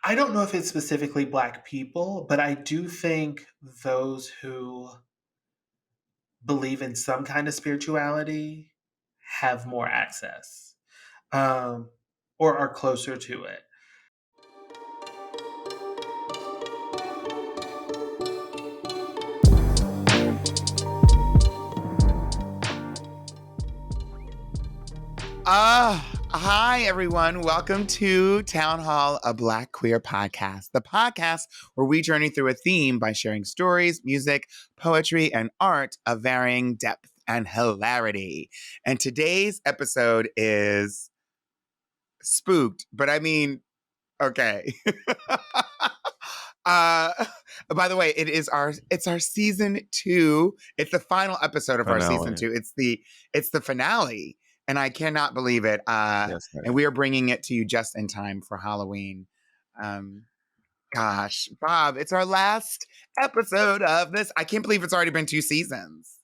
I don't know if it's specifically Black people, but I do think those who believe in some kind of spirituality have more access, um, or are closer to it. Hi, everyone. Welcome to Town Hall, a Black queer podcast, the podcast where we journey through a theme by sharing stories, music, poetry, and art of varying depth and hilarity. And today's episode is spooked, but I mean, okay. By the way, it's our season 2. It's the final episode of our season 2. It's the finale. And I cannot believe it. Yes, and we are bringing it to you just in time for Halloween. Gosh, Bob, it's our last episode of this. I can't believe it's already been 2 seasons.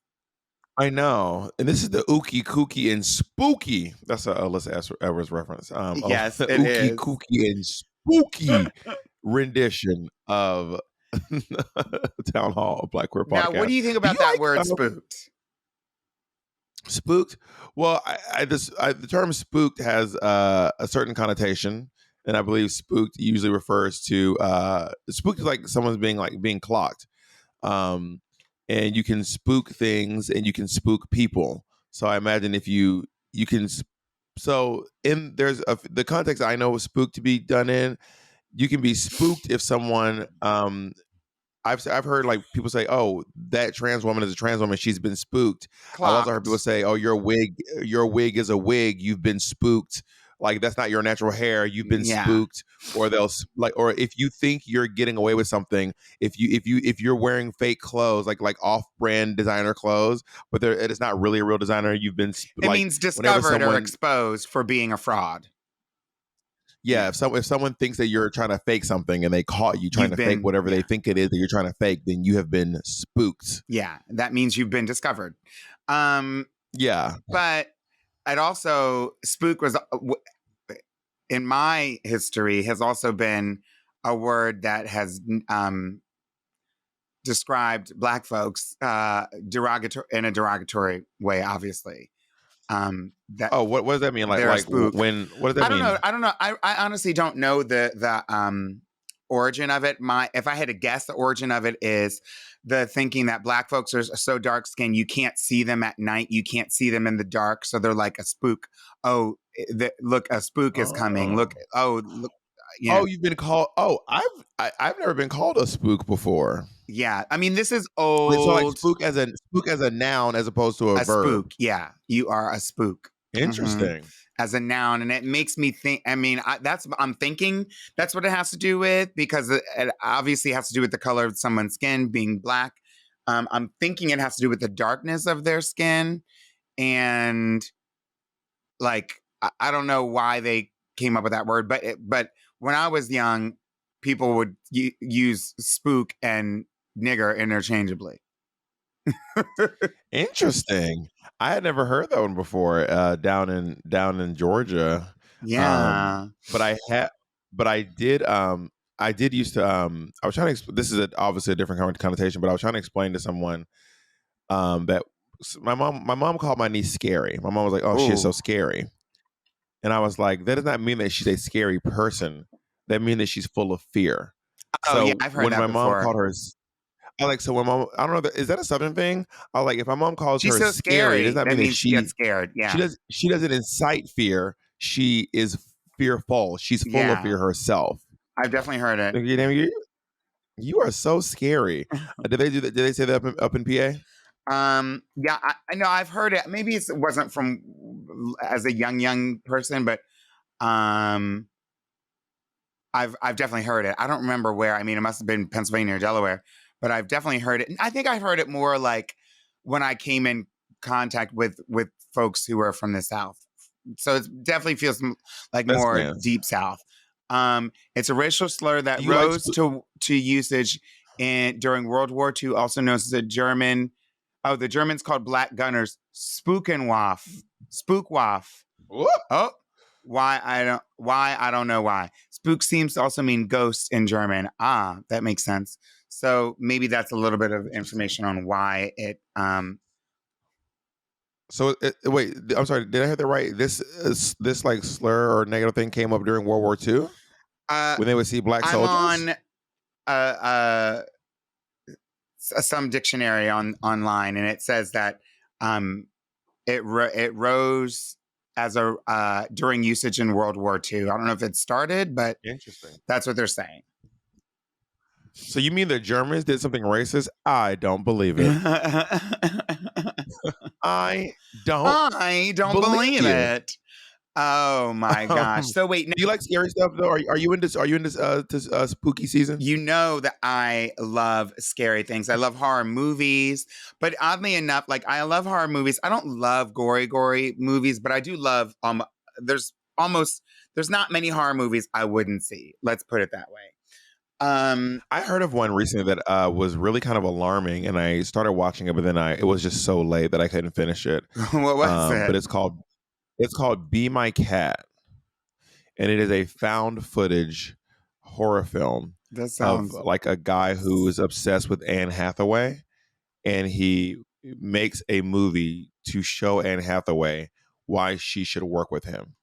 I know. And this is the Ookie, Kooky, and Spooky. That's a Alyssa Edwards reference. Yes, it Ookie, is. Kooky, and Spooky rendition of Town Hall, a Black Queer podcast. Now, what do you think about that word, spooked? Spooked? Well, the term spooked has a certain connotation, and I believe spooked usually refers to spooked is like someone's being clocked, and you can spook things and you can spook people. So I imagine if you can, so in the context I know of spooked to be done in, you can be spooked if someone I've heard like people say, "Oh, that trans woman is a trans woman. She's been spooked." I've also heard people say, "Oh, your wig is a wig. You've been spooked. Like that's not your natural hair. You've been spooked." Or they'll or if you think you're getting away with something, if you're wearing fake clothes, like off-brand designer clothes, but it is not really a real designer, you've been. It means discovered or exposed for being a fraud. Yeah, if someone thinks that you're trying to fake something and they caught you trying to fake whatever they think it is that you're trying to fake, then you have been spooked. Yeah, that means you've been discovered. Yeah. But it also, spook was, in my history, has also been a word that has described Black folks in a derogatory way, obviously. What does that mean? What does that mean? I don't know. I honestly don't know the origin of it. If I had to guess, the origin of it is the thinking that Black folks are so dark skinned you can't see them at night, you can't see them in the dark, so they're like a spook. Oh, look, a spook is coming. Look. Yeah. Oh, you've been called. Oh, I've never been called a spook before. Yeah, I mean, this is old. So like spook as a noun as opposed to a verb. Spook. Yeah, you are a spook. Interesting. As a noun, and it makes me think. I mean, I'm thinking that's what it has to do with, because it obviously has to do with the color of someone's skin being Black. I'm thinking it has to do with the darkness of their skin, and like I don't know why they came up with that word, but when I was young, people would use spook and nigger interchangeably. Interesting. I had never heard that one before. Down in Georgia. Yeah. But I did used to. I was trying to. This is obviously a different connotation, but I was trying to explain to someone that my mom called my niece scary. My mom was like, "Oh, she is so scary," and I was like, "That does not mean that she's a scary person. That means that she's full of fear." Oh, so yeah, I've heard when that my before. mom called her. I like, so when mom, I don't know, is that a Southern thing? I like, if my mom calls she's her so scary, does that mean that she gets scared? Yeah, she doesn't incite fear. She is fearful. She's full of fear herself. I've definitely heard it. You are so scary. Did they do that? Did they say that up in PA? Yeah, I know I've heard it. Maybe it wasn't from as a young person, but I've definitely heard it. I don't remember where. I mean, it must have been Pennsylvania or Delaware. But I've definitely heard it. And I think I've heard it more like when I came in contact with folks who are from the South. So it definitely feels like more deep South. It's a racial slur that rose to usage during World War II, also known as the Germans called Black gunners Spookenwaff. Spookwaff. Oh, Why I don't know why. Spook seems to also mean ghost in German. Ah, that makes sense. So maybe that's a little bit of Interesting. information on why it So wait, I'm sorry. Did I hear that right? This like slur or negative thing came up during World War II uh when they would see black I'm soldiers. on uh some dictionary online, and it says that it rose as a during usage in World War II. I don't know if it started, but Interesting. that's what they're saying. So you mean the Germans did something racist? I don't believe it. I don't believe believe you. it. Oh my gosh. So wait, Do you like scary stuff though? Are you into spooky season? you know that I love scary things. I love horror movies, but oddly enough, like I love horror movies. I don't love gory movies, but I do love there's there's not many horror movies I wouldn't see. Let's put it that way. I heard of one recently that was really kind of alarming, and I started watching it, but then it was just so late that I couldn't finish it. What was it? But it's called Be My Cat, and it is a found footage horror film That of sounds like a guy who is obsessed with Anne Hathaway, and he makes a movie to show Anne Hathaway why she should work with him,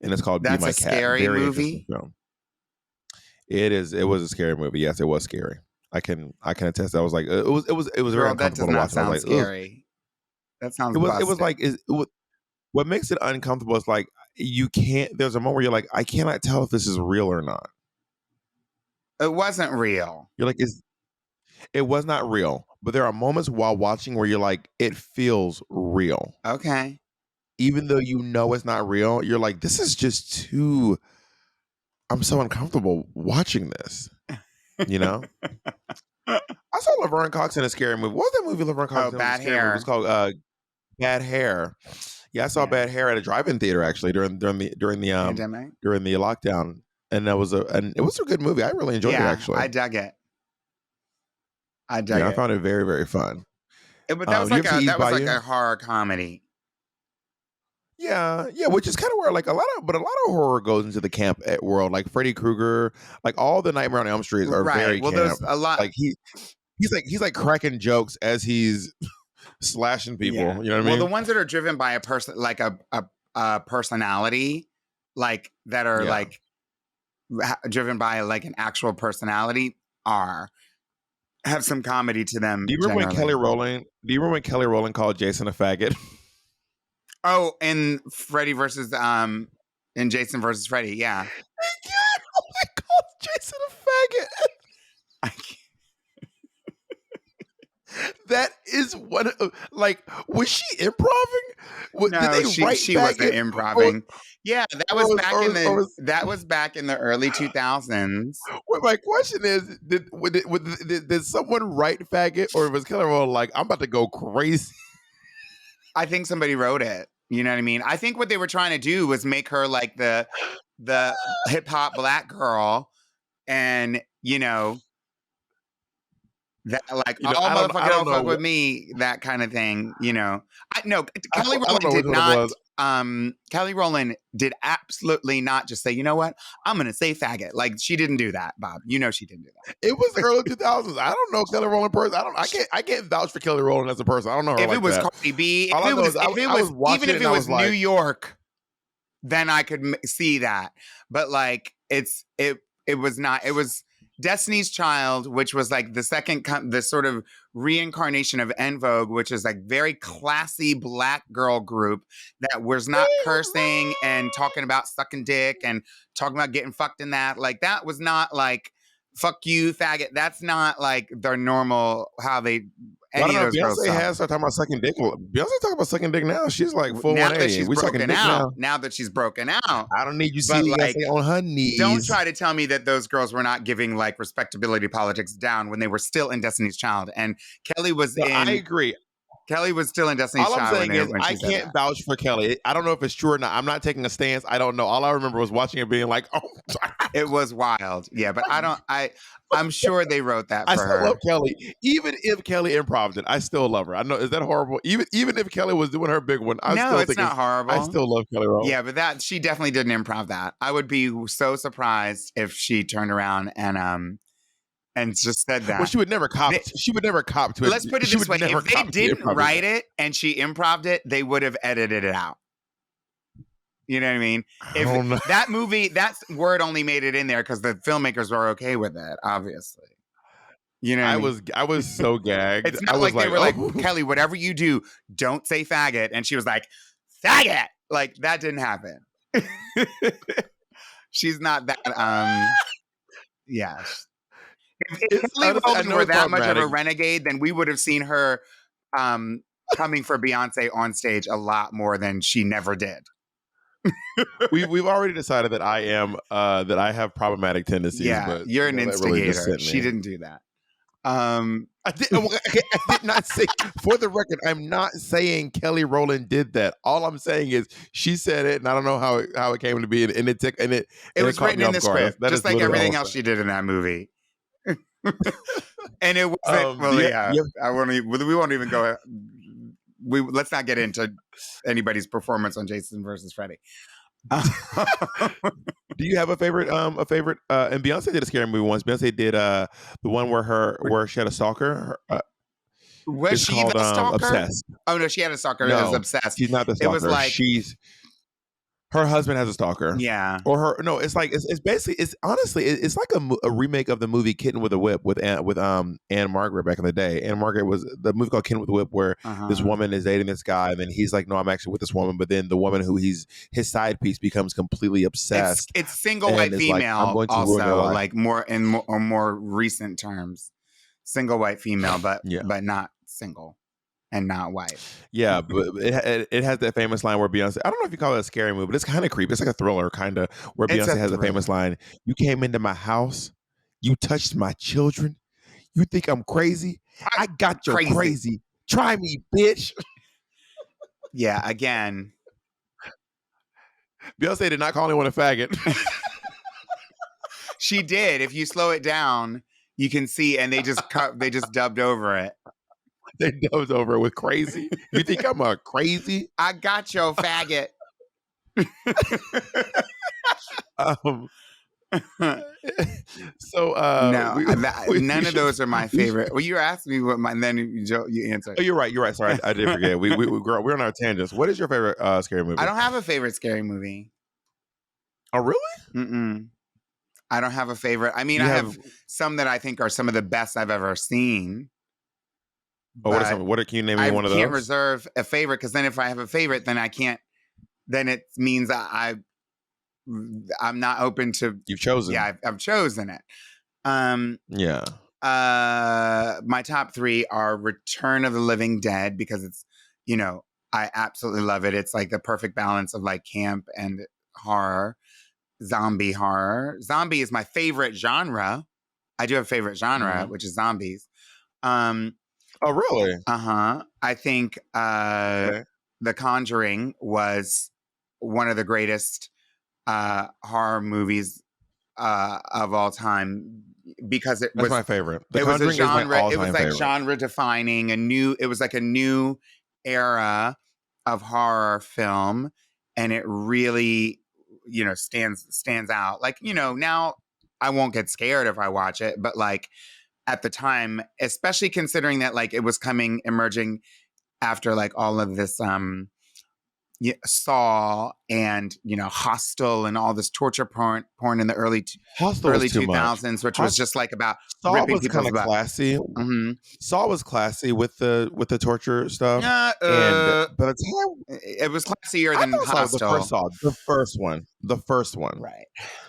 and it's called Be that's My a Cat. scary Very interesting movie. film. It is. It was a scary movie. Yes, it was scary. I can attest. I was like, it was very Girl, that does uncomfortable to not watch. And I sound was like, ugh. scary. That sounds It was like what makes it uncomfortable is like you can't. There's a moment where you're like, I cannot tell if this is real or not. It wasn't real. You're like, it was not real. But there are moments while watching where you're like, it feels real. Okay. Even though you know it's not real, you're like, this is just too. I'm so uncomfortable watching this. You know. I saw Laverne Cox in a scary movie. What was that movie Laverne Cox in? Bad Scary Hair. Movie? It was called Bad Hair. Yeah, I saw Bad Hair at a drive-in theater actually during the Pandemic. during the lockdown, and it was a good movie. I really enjoyed it actually. I dug it. I found it very, very fun. But that was like a horror comedy. Yeah, which is kind of where like a lot of horror goes into the camp at world. Like Freddy Krueger, like all the Nightmare on Elm Street are very camp. There's a lot. Like he's like cracking jokes as he's slashing people. Yeah. You know what I mean? Well, the ones that are driven by a person, like a personality, like that are like driven by like an actual personality, have some comedy to them. Do you remember when Kelly Rowland called Jason a faggot? Oh, in Freddy versus in Jason versus Freddy, yeah. He called Jason a faggot. That is one of like, was she improving? No, she wasn't improving. Yeah, that was back in the early 2000s. Well, my question is, did someone write faggot, or was Kelly Rowland like, I'm about to go crazy? I think somebody wrote it. You know what I mean? I think what they were trying to do was make her like the hip hop black girl, and you know that like all motherfuckers don't fuck with me, that kind of thing. You know, Kelly Rowland did not. Kelly Rowland did absolutely not just say, you know what, I'm gonna say faggot. Like she didn't do that, Bob. You know she didn't do that. It was the early 2000s. I don't know Kelly Rowland person. I can't vouch for Kelly Rowland as a person. I don't know her. If it was that. Cardi B, even if it was New York, then I could see that. But like it was not. It was Destiny's Child, which was like the sort of reincarnation of En Vogue, which is like very classy black girl group that was not cursing and talking about sucking dick and talking about getting fucked in that. Like that was not like fuck you, faggot. That's not like their normal how they. Any of those girls has started talking about sucking dick. Beyonce talking about sucking dick now. She's like full 180. We sucking dick now. Now that she's broken out, I don't need you see like, on her knees. Don't try to tell me that those girls were not giving like respectability politics down when they were still in Destiny's Child. And Kelly was in. I agree. Kelly was still in Destiny's All I'm Child saying is when I she said can't that. vouch for Kelly. I don't know if it's true or not. I'm not taking a stance. I don't know. All I remember was watching it being like, oh, It was wild. Yeah, but I'm sure they wrote that I for still her. love Kelly. Even if Kelly improved it, I still love her. I know, is that horrible? Even if Kelly was doing her big one, I No, still it's think not horrible. I still love Kelly Rowland. Yeah, but she definitely didn't improv that. I would be so surprised if she turned around and just said that. Well, she would never cop. She would never cop to it. Let's put it She this would way: never if they cop to didn't improv write that. it and she improved it, they would have edited it out. You know what I mean? I don't know. That movie, that word only made it in there because the filmmakers were okay with it, obviously. You know what I mean? I was so gagged. It's I not was like they were oh. like, Kelly, whatever you do, don't say faggot. And she was like, faggot. Like, that didn't happen. She's not that, yeah. If Kelly Honestly, I Rowland know were it's that much of a problematic. renegade, then we would have seen her coming for Beyonce on stage a lot more than she never did. We've already decided that I have problematic tendencies. Yeah, but you're an that really just instigator. sent me. She didn't do that. I did not say. For the record, I'm not saying Kelly Rowland did that. All I'm saying is she said it, and I don't know how it came to be, and it was caught written me in off the guard. script, That just is like literally everything all I'm else she did in that movie. And it wasn't. I won't. We won't even go. Let's not get into anybody's performance on Jason versus Freddy. Do you have a favorite? And Beyonce did a scary movie once. Beyonce did the one where she had a stalker. Was she called, the stalker? Obsessed. Oh no, she had a stalker. No, It was Obsessed. She's not the stalker. It was like her husband has a stalker. Yeah. Or her. No, it's like it's basically it's like a remake of the movie Kitten with a Whip with Anne Margaret back in the day. Anne Margaret was the movie called Kitten with a Whip where this woman is dating this guy and then he's like, no, I'm actually with this woman, but then the woman who his side piece becomes completely obsessed. It's single white female. Like, I'm going to also like more recent terms, single white female, but not single. And not white. Yeah, but it has that famous line where Beyonce, I don't know if you call it a scary movie, but it's kind of creepy. It's like a thriller, kind of, where Beyonce has a famous line, you came into my house, you touched my children, you think I'm crazy? I got your crazy. Try me, bitch. Yeah, again. Beyonce did not call anyone a faggot. She did. If you slow it down, you can see, and they just dubbed over it. They dubbed over it with crazy. You think I'm a crazy? I got your faggot. So none of those are my favorite. Well, you asked me what and then you answered. Oh, you're right. Sorry, I did forget. We're on our tangents. What is your favorite scary movie? I don't have a favorite scary movie. Oh, really? Mm-mm. I don't have a favorite. I mean, I have some that I think are some of the best I've ever seen. Oh, can you name me one of those? I can't reserve a favorite because then if I have a favorite, then I can't. Then it means I'm not open to. You've chosen. Yeah, I've chosen it. Yeah. My top 3 are Return of the Living Dead because it's, I absolutely love it. It's like the perfect balance of like camp and horror, zombie horror. Zombie is my favorite genre. I do have a favorite genre, which is zombies. Oh, really? I think The Conjuring was one of the greatest horror movies of all time because That's my favorite. It was a genre. It was like genre defining. It was like a new era of horror film, and it really, stands out. Like, now I won't get scared if I watch it, but like. At the time, especially considering that like it was emerging after like all of this Saw and Hostel and all this torture porn in the early 2000s, which was just like about Saw ripping was kind of classy. Mm-hmm. Saw was classy with the torture stuff. And by the time it was classier than Hostel. The first one, right?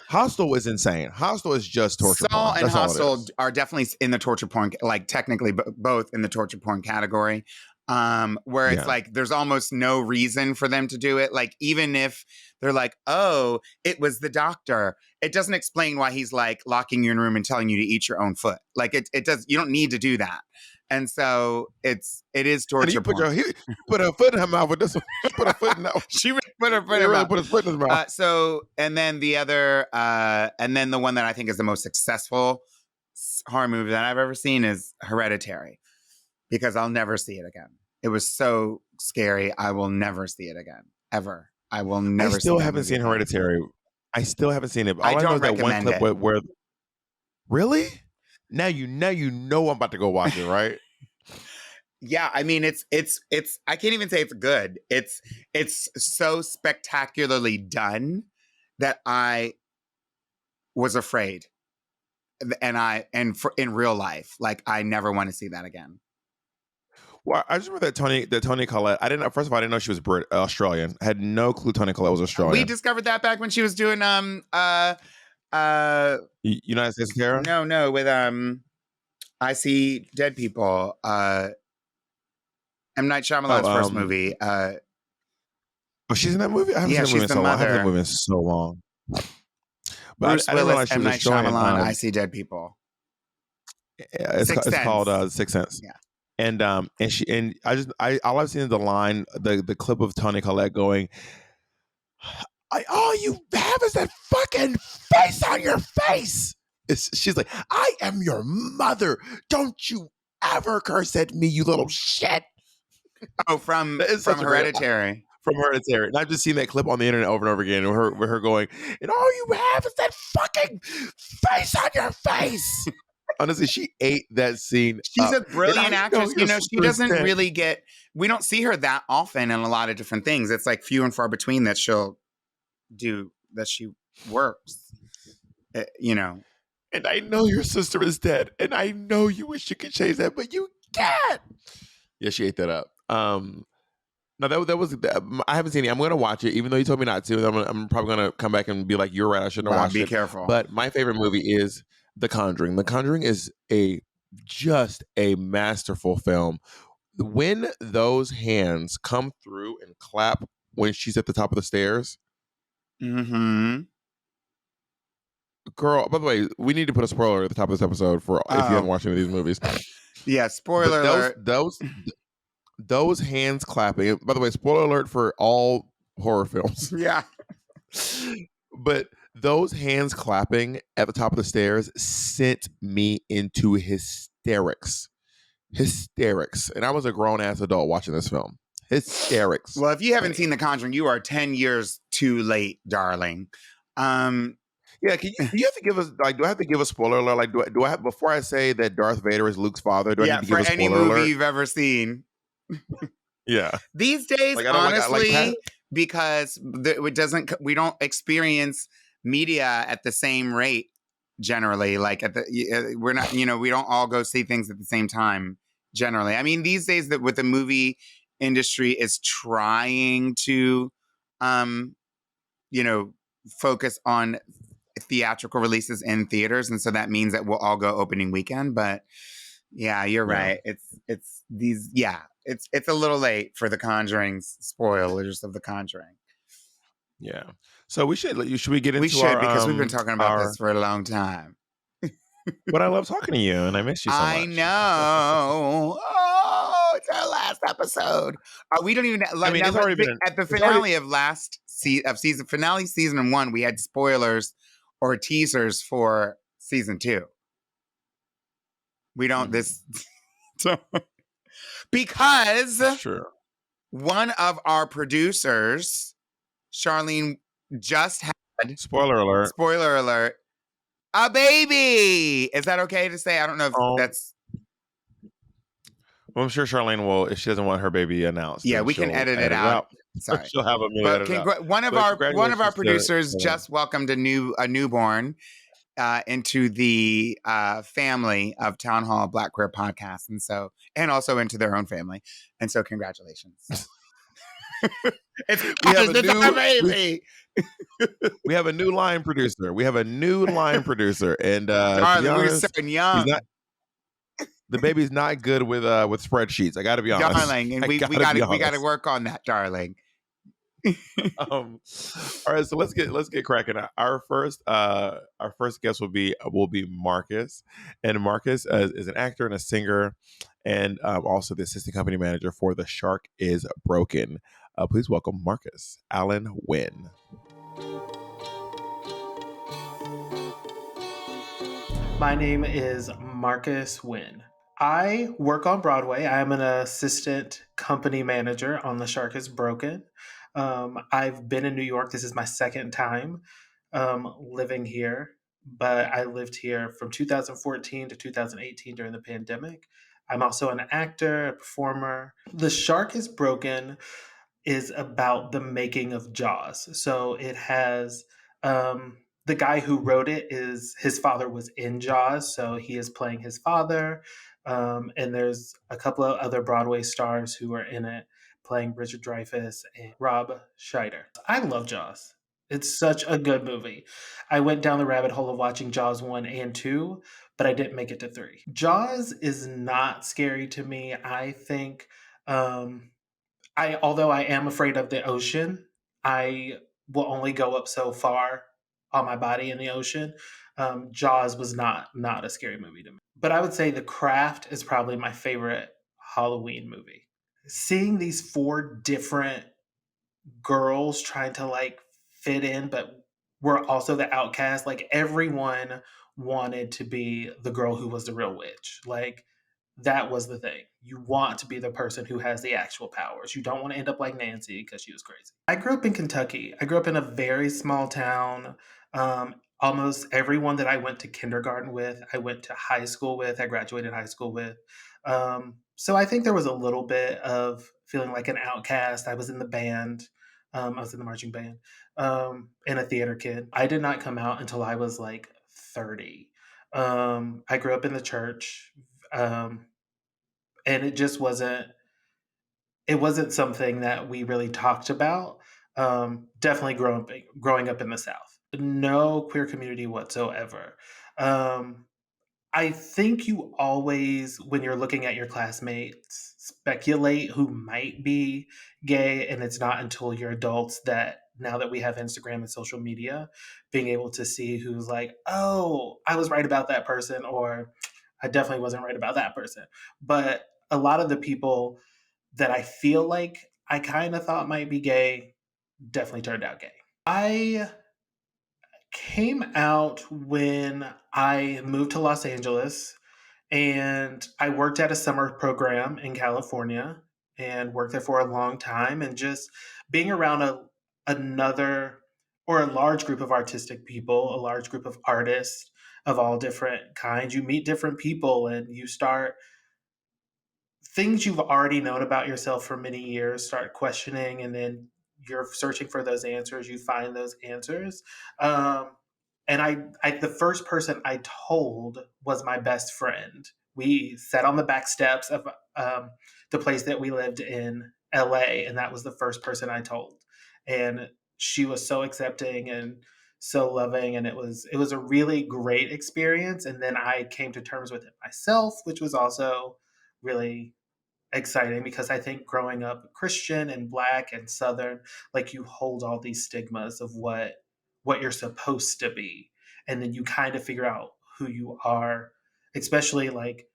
Hostel was insane. Hostel is just torture Saw porn. and Hostel are definitely in the torture porn, like technically both in the torture porn category. Where it's like there's almost no reason for them to do it. Like even if they're like, oh, it was the doctor, it doesn't explain why he's like locking you in a room and telling you to eat your own foot. Like it does. You don't need to do that. And so it is And torture porn. you put a foot in her mouth with this one. She put a foot in that one. She really put her foot He in her really mouth. put his foot in his mouth. So, and then the other, and then the one that I think is the most successful horror movie that I've ever seen is Hereditary, because I'll never see it again. It was so scary. I will never see it again, ever. I will never. I still haven't seen Hereditary. I still haven't seen it. All I know is that one clip where really? Now you know I'm about to go watch it, right? Yeah, I mean it's I can't even say it's good. It's so spectacularly done that I was afraid. And in real life, like, I never want to see that again. Well, I just remember that Toni Collette. First of all, I didn't know she was Australian. I had no clue Toni Collette was Australian. We discovered that back when she was doing United States of Terror? No, with I See Dead People. M. Night Shyamalan's first movie. Oh, she's in that movie? I haven't seen that movie in so long. I haven't seen that movie in so long. But Bruce I didn't Willis, realize M. Night Shyamalan, I See Dead People. Yeah, it's called Sixth Sense. Yeah. And all I've seen is the line, the clip of Toni Collette going, all you have is that fucking face on your face. She's like, I am your mother. Don't you ever curse at me, you little shit. Oh, from Hereditary. From Hereditary. And I've just seen that clip on the internet over and over again with her going, and all you have is that fucking face on your face. Honestly, she ate that scene. She's a brilliant actress. She doesn't really we don't see her that often in a lot of different things. It's like few and far between that she works. And I know your sister is dead, and I know you wish you could change that, but you can't. Yeah, she ate that up. No, that was. I haven't seen it. I'm going to watch it, even though you told me not to. I'm probably going to come back and be like, "You're right. I shouldn't have watched it." Be careful. But my favorite movie is The Conjuring. The Conjuring is just a masterful film. When those hands come through and clap when she's at the top of the stairs. Mm-hmm. Girl, by the way, we need to put a spoiler at the top of this episode for if you haven't watched any of these movies. Yeah, spoiler alert. Those hands clapping. By the way, spoiler alert for all horror films. Yeah. But those hands clapping at the top of the stairs sent me into hysterics. And I was a grown-ass adult watching this film. Hysterics. Well, if you haven't seen The Conjuring, you are 10 years too late, darling. Yeah, do you have to give us, like, do I have to give a spoiler alert? Like, do I have, before I say that Darth Vader is Luke's father, do I need to give a spoiler alert? For any movie you've ever seen. Yeah. These days, honestly, because we don't experience media at the same rate generally. Like, we're not, we don't all go see things at the same time generally. I mean, these days that with the movie industry is trying to, focus on theatrical releases in theaters, and so that means that we'll all go opening weekend. But yeah, you're right. It's a little late for The Conjuring's spoilers of The Conjuring. Yeah. So should we get into because we've been talking about this for a long time. But I love talking to you, and I miss you so much. I know. Oh, it's our last episode. We don't even. Like, it's already been at the finale of season 1. We had spoilers or teasers for season 2. We don't because one of our producers, Charlene, just had spoiler alert, a baby. Is that okay to say? I don't know if that's. Well, I'm sure Charlene will, if she doesn't want her baby announced. Yeah, we can edit it out. Sorry, she'll have a minute. One of our producers just welcomed a newborn into the family of Town Hall Black Queer Podcast, and also into their own family, and so congratulations. We have a new line producer. And Darling, we're so young. The baby's not good with spreadsheets. I got to be honest, darling, and we got to work on that, darling. All right, so let's get cracking. Our first guest will be Marcus, and Marcus is an actor and a singer, and also the assistant company manager for The Shark Is Broken. Please welcome Marcus Alan Wynn. My name is Marcus Wynn. I work on Broadway. I'm an assistant company manager on The Shark is Broken. I've been in New York. This is my second time living here, but I lived here from 2014 to 2018 during the pandemic. I'm also an actor, a performer. The Shark is Broken is about the making of Jaws. So it has the guy who wrote it is his father was in Jaws, so he is playing his father. And there's a couple of other Broadway stars who are in it, playing Richard Dreyfuss and Rob Schneider. I love Jaws. It's such a good movie. I went down the rabbit hole of watching Jaws 1 and 2, but I didn't make it to 3. Jaws is not scary to me. I think although I am afraid of the ocean, I will only go up so far on my body in the ocean. Jaws was not a scary movie to me, but I would say The Craft is probably my favorite Halloween movie. Seeing these four different girls trying to like fit in, but were also the outcast. Like everyone wanted to be the girl who was the real witch. Like that was the thing. You want to be the person who has the actual powers. You don't want to end up like Nancy because she was crazy. I grew up in Kentucky. I grew up in a very small town. Almost everyone that I went to kindergarten with, I went to high school with, I graduated high school with. So I think there was a little bit of feeling like an outcast. I was in the band. I was in the marching band and a theater kid. I did not come out until I was like 30. I grew up in the church. And it just wasn't something that we really talked about. Definitely growing up in the South, no queer community whatsoever. I think you always, when you're looking at your classmates, speculate who might be gay, and it's not until you're adults that now that we have Instagram and social media, being able to see who's like, oh, I was right about that person, or I definitely wasn't right about that person. But a lot of the people that I feel like I kind of thought might be gay definitely turned out gay. I came out when I moved to Los Angeles and I worked at a summer program in California and worked there for a long time. And just being around another or a large group of artistic people, a large group of artists of all different kinds, you meet different people and you start things you've already known about yourself for many years start questioning, and then you're searching for those answers, you find those answers. And the first person I told was my best friend. We sat on the back steps of the place that we lived in LA, and that was the first person I told. And she was so accepting and so loving, and it was a really great experience. And then I came to terms with it myself, which was also really exciting because I think growing up Christian and black and southern, like you hold all these stigmas of what you're supposed to be, and then you kind of figure out who you are, especially like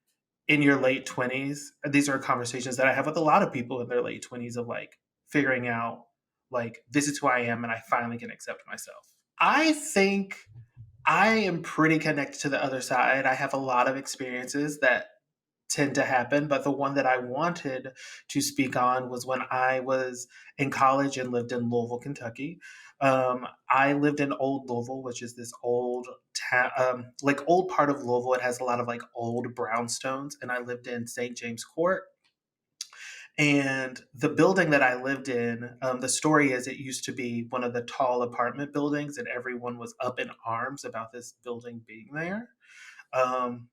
in your late 20s. These are conversations that I have with a lot of people in their late 20s of like figuring out like this is who I am and I finally can accept myself. I think I am pretty connected to the other side. I have a lot of experiences that tend to happen, but the one that I wanted to speak on was when I was in college and lived in Louisville, Kentucky. I lived in Old Louisville, which is this old like old part of Louisville. It has a lot of like old brownstones, and I lived in St. James Court. And the building that I lived in, the story is it used to be one of the tall apartment buildings, and everyone was up in arms about this building being there. Um,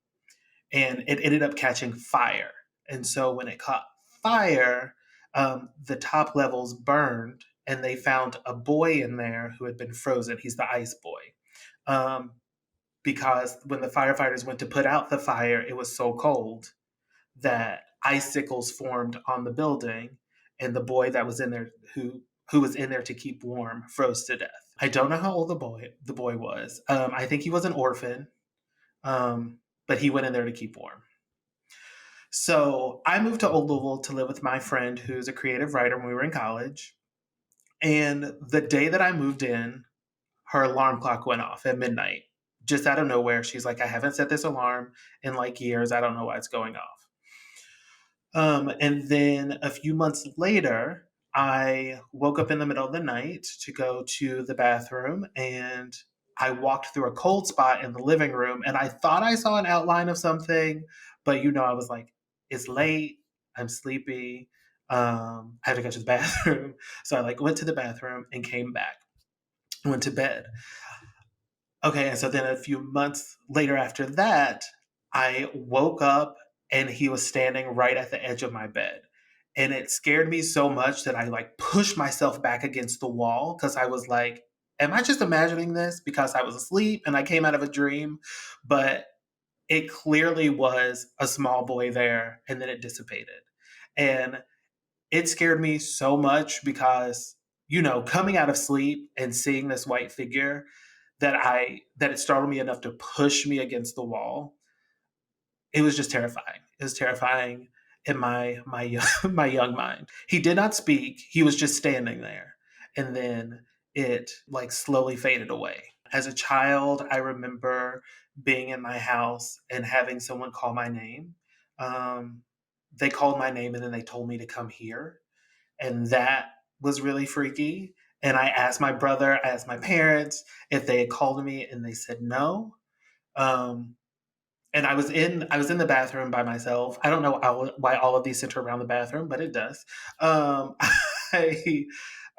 and it ended up catching fire. And so when it caught fire, the top levels burned, and they found a boy in there who had been frozen. He's the ice boy. Um, because when the firefighters went to put out the fire, it was so cold that icicles formed on the building, and the boy that was in there who who was in there to keep warm froze to death. I don't know how old the boy was. I think he was an orphan, but he went in there to keep warm. So I moved to Old Louisville to live with my friend who's a creative writer when we were in college. And the day that I moved in, her alarm clock went off at midnight, just out of nowhere. She's like, I haven't set this alarm in like years. I don't know why it's going off. And then a few months later, I woke up in the middle of the night to go to the bathroom, and I walked through a cold spot in the living room, and I thought I saw an outline of something, but I was like, it's late, I'm sleepy, I have to go to the bathroom. So I like went to the bathroom and came back, went to bed. Okay, and so then a few months later after that, I woke up and he was standing right at the edge of my bed. And it scared me so much that I like pushed myself back against the wall because I was like, am I just imagining this because I was asleep and I came out of a dream? But it clearly was a small boy there and then it dissipated. And it scared me so much because, coming out of sleep and seeing this white figure that it startled me enough to push me against the wall. It was just terrifying. It was terrifying in my young, my young mind. He did not speak. He was just standing there, and then it like slowly faded away. As a child, I remember being in my house and having someone call my name. Um, they called my name and then they told me to come here, and that was really freaky. And I asked my parents if they had called me, and they said no. Um, and I was in the bathroom by myself. I don't know why all of these center around the bathroom, but it does. Um, I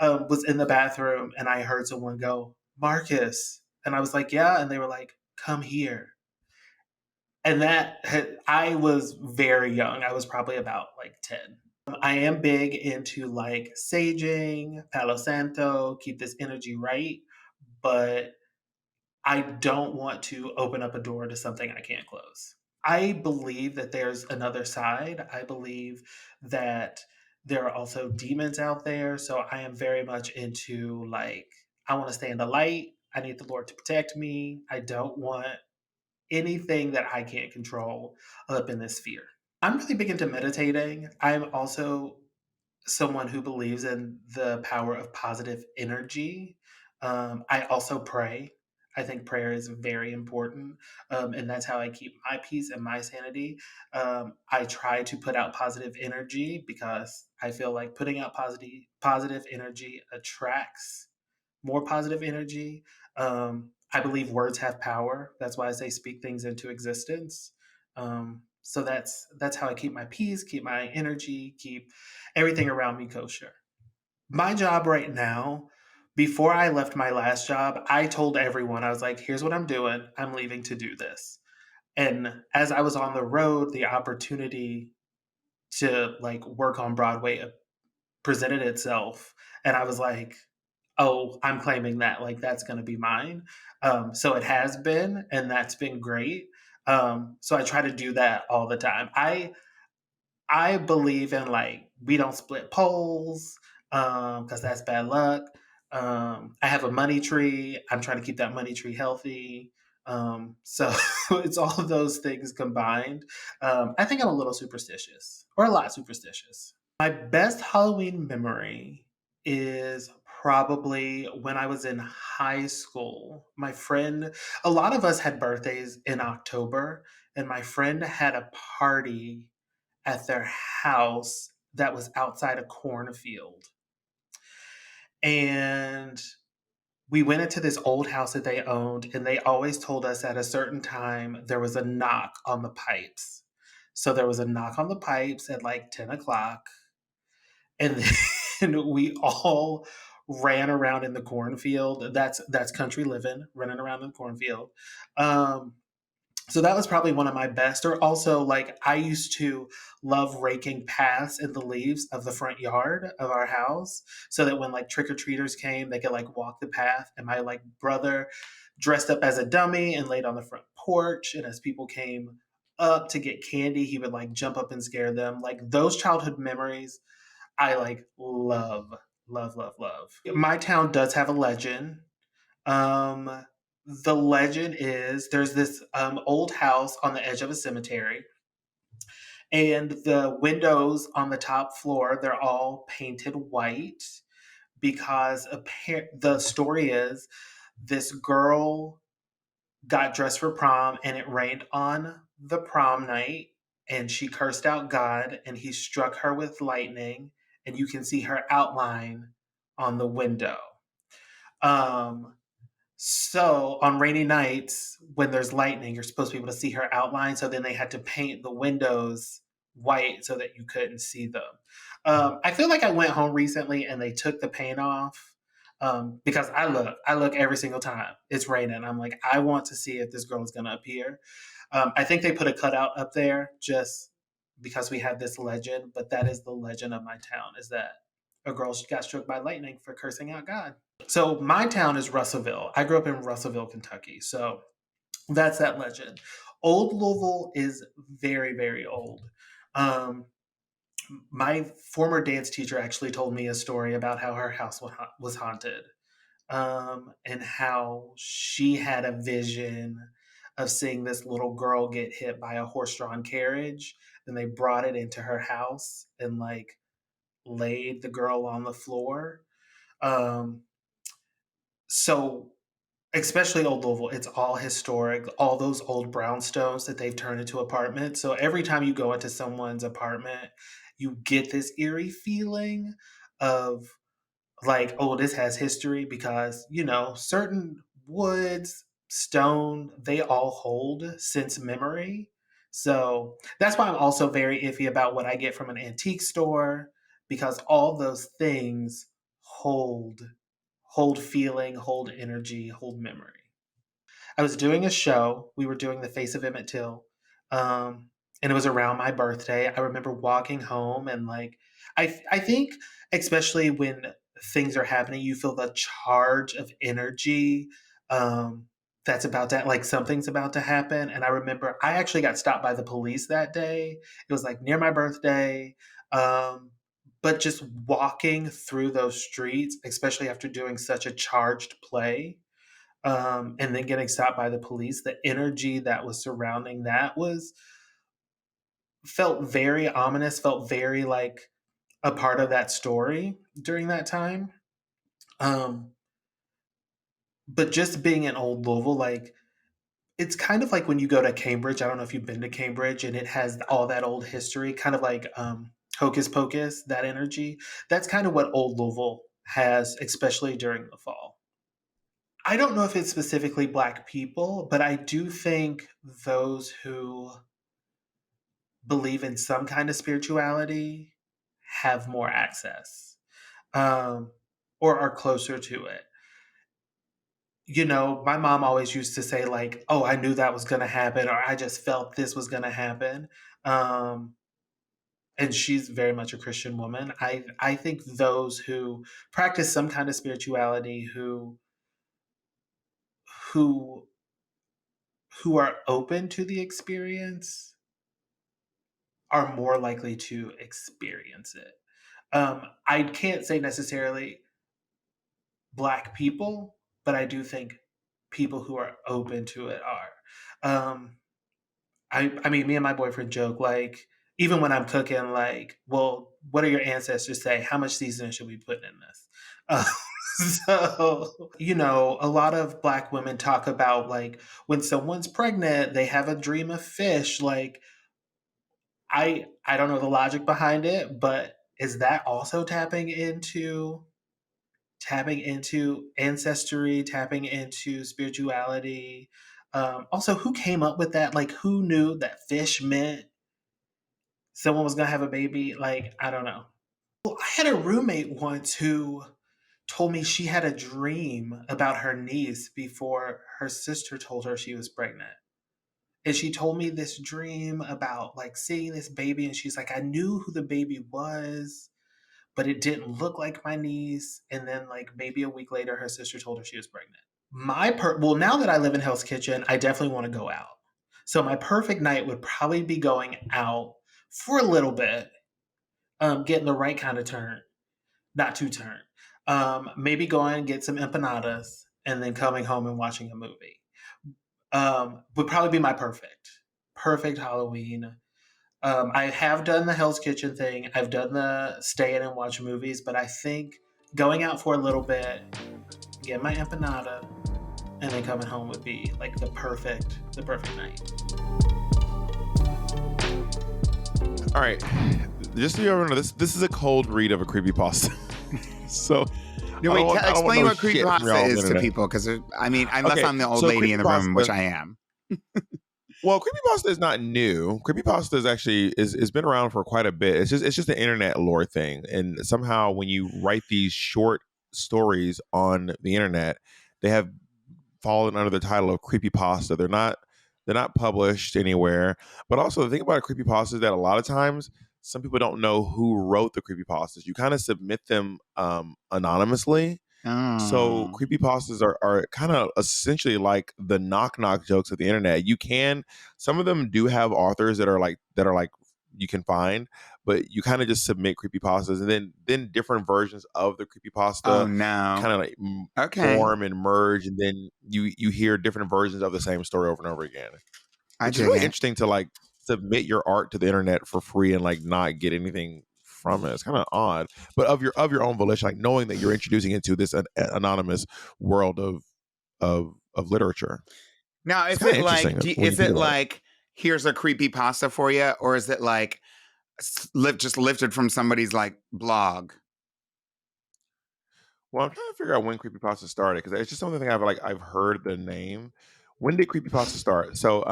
was in the bathroom and I heard someone go, Marcus, and I was like, yeah, and they were like, come here. And I was very young. I was probably about like 10. I am big into like saging, Palo Santo, keep this energy right, but I don't want to open up a door to something I can't close. I believe that there's another side. I believe that there are also demons out there. So I am very much into like, I want to stay in the light. I need the Lord to protect me. I don't want anything that I can't control up in this sphere. I'm really big into meditating. I'm also someone who believes in the power of positive energy. I also pray. I think prayer is very important, and that's how I keep my peace and my sanity. I try to put out positive energy because I feel like putting out positive energy attracts more positive energy. I believe words have power. That's why I say speak things into existence. So that's how I keep my peace, keep my energy, keep everything around me kosher. My job right now, before I left my last job, I told everyone, I was like, here's what I'm doing. I'm leaving to do this. And as I was on the road, the opportunity to like work on Broadway presented itself. And I was like, oh, I'm claiming that. Like, that's going to be mine. So it has been, and that's been great. So I try to do that all the time. I believe in like we don't split poles because that's bad luck. I have a money tree. I'm trying to keep that money tree healthy. So it's all of those things combined. I think I'm a little superstitious, or a lot superstitious. My best Halloween memory is probably when I was in high school. A lot of us had birthdays in October, and my friend had a party at their house that was outside a cornfield. And we went into this old house that they owned, and they always told us at a certain time there was a knock on the pipes. So there was a knock on the pipes at like 10 o'clock, and then we all ran around in the cornfield. That's country living, running around in the cornfield. Um, so that was probably one of my best. Or also, like, I used to love raking paths in the leaves of the front yard of our house so that when like trick or treaters came, they could like walk the path. And my like brother dressed up as a dummy and laid on the front porch. And as people came up to get candy, he would like jump up and scare them. Like those childhood memories, I like love. Love, love, love. My town does have a legend. Um, the legend is there's this old house on the edge of a cemetery, and the windows on the top floor they're all painted white because the story is this girl got dressed for prom and it rained on the prom night and she cursed out God and he struck her with lightning and you can see her outline on the window. Um, so on rainy nights, when there's lightning, you're supposed to be able to see her outline. So then they had to paint the windows white so that you couldn't see them. I feel like I went home recently and they took the paint off because I look every single time it's raining. I'm like, I want to see if this girl is going to appear. I think they put a cutout up there just because we have this legend, but that is the legend of my town is that a girl got struck by lightning for cursing out God. So my town is Russellville. I grew up in Russellville, Kentucky. So that's that legend. Old Louisville is very, very old. Um, my former dance teacher actually told me a story about how her house was haunted and how she had a vision of seeing this little girl get hit by a horse-drawn carriage. Then they brought it into her house and like laid the girl on the floor. Um, so especially Old Louisville, it's all historic, all those old brownstones that they've turned into apartments. So every time you go into someone's apartment, you get this eerie feeling of like, oh, this has history because, you know, certain woods, stone, they all hold since memory. So that's why I'm also very iffy about what I get from an antique store because all those things hold hold feeling, hold energy, hold memory. I was doing a show. We were doing The Face of Emmett Till, and it was around my birthday. I remember walking home and like, I think especially when things are happening, you feel the charge of energy um, that's about to like something's about to happen. And I remember I actually got stopped by the police that day. It was like near my birthday. Um, but just walking through those streets, especially after doing such a charged play, and then getting stopped by the police, the energy that was surrounding that was felt very ominous, felt very like a part of that story during that time. Um, but just being in Old Louisville, like it's kind of like when you go to Cambridge. I don't know if you've been to Cambridge, and it has all that old history, kind of like Hocus Pocus, that energy. That's kind of what Old Louisville has, especially during the fall. I don't know if it's specifically Black people, but I do think those who believe in some kind of spirituality have more access um, or are closer to it. You know, my mom always used to say, like, oh, I knew that was going to happen, or I just felt this was going to happen. Um, and she's very much a Christian woman. I think those who practice some kind of spirituality, who who are open to the experience are more likely to experience it. I can't say necessarily Black people, but I do think people who are open to it are. Um, I mean, me and my boyfriend joke like, even when I'm cooking, like, well, what do your ancestors say? How much seasoning should we put in this? Uh, so, you know, a lot of Black women talk about like when someone's pregnant, they have a dream of fish. Like, I don't know the logic behind it, but is that also tapping into ancestry, tapping into spirituality? Also, who came up with that? Like, who knew that fish meant someone was gonna have a baby? Like, I don't know. Well, I had a roommate once who told me she had a dream about her niece before her sister told her she was pregnant. And she told me this dream about like seeing this baby, and she's like, I knew who the baby was, but it didn't look like my niece. And then, like, maybe a week later, her sister told her she was pregnant. Well, now that I live in Hell's Kitchen, I definitely want to go out. So my perfect night would probably be going out for a little bit, getting the right kind of turn, not too turn. Maybe going and get some empanadas and then coming home and watching a movie. Would probably be my perfect Halloween. I have done the Hell's Kitchen thing. I've done the stay in and watch movies, but I think going out for a little bit, get my empanada, and then coming home would be like the perfect night. All right, just so you ever know, this is a cold read of a creepypasta. So No, wait, explain what creepypasta is to internet. people, because I mean, unless Okay, I'm the old so lady in the room, creepypasta- which I am. Well, creepypasta is not new. Creepypasta is actually is been around for quite a bit. It's just an internet lore thing, and somehow when you write these short stories on the internet, they have fallen under the title of creepypasta. They're not published anywhere. But also the thing about a creepypasta is that a lot of times some people don't know who wrote the creepypastas. You kind of submit them anonymously. So Oh. creepypastas are kind of essentially like the knock knock jokes of the internet. Some of them do have authors that are like you can find, but you kind of just submit creepypastas, and then different versions of the Oh creepypasta no. kind of like Okay. form and merge, and then you hear different versions of the same story over and over again, I which is dig really it. interesting to like submit your art to the internet for free and like not get anything from it. It's kind of odd, but of your own volition, like knowing that you're introducing into this anonymous world of literature. Now, It's is kind it of interesting like, when you is think it about it. like, here's a creepy pasta for you, or is it like just lifted from somebody's like blog? Well, I'm trying to figure out when creepypasta started because it's just something I've heard the name. When did creepypasta start? So,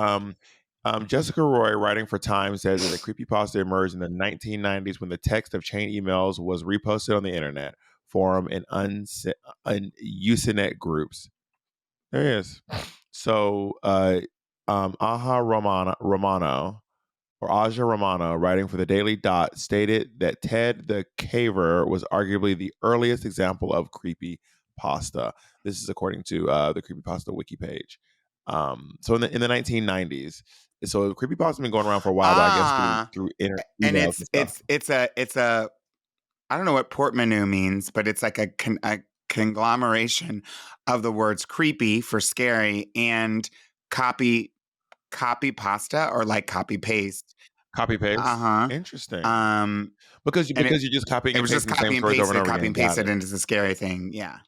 Jessica Roy, writing for Time, says that the creepypasta emerged in the 1990s when the text of chain emails was reposted on the internet, forum, and Usenet groups. There he is. So, Aja Romano, writing for the Daily Dot, stated that Ted the Caver was arguably the earliest example of creepy pasta. This is according to the creepypasta wiki page. So in the 1990s, so creepypasta has been going around for a while, but I guess through Ah, through and emails and stuff. it's a I don't know what portmanteau means, but it's like a conglomeration of the words creepy for scary and copy pasta, or like copy paste. Copy paste. Uh-huh. Interesting. Um Because and you're just copying it and was just pasting the same stories over and over copy again. and Got pasted it. into the scary thing. Yeah.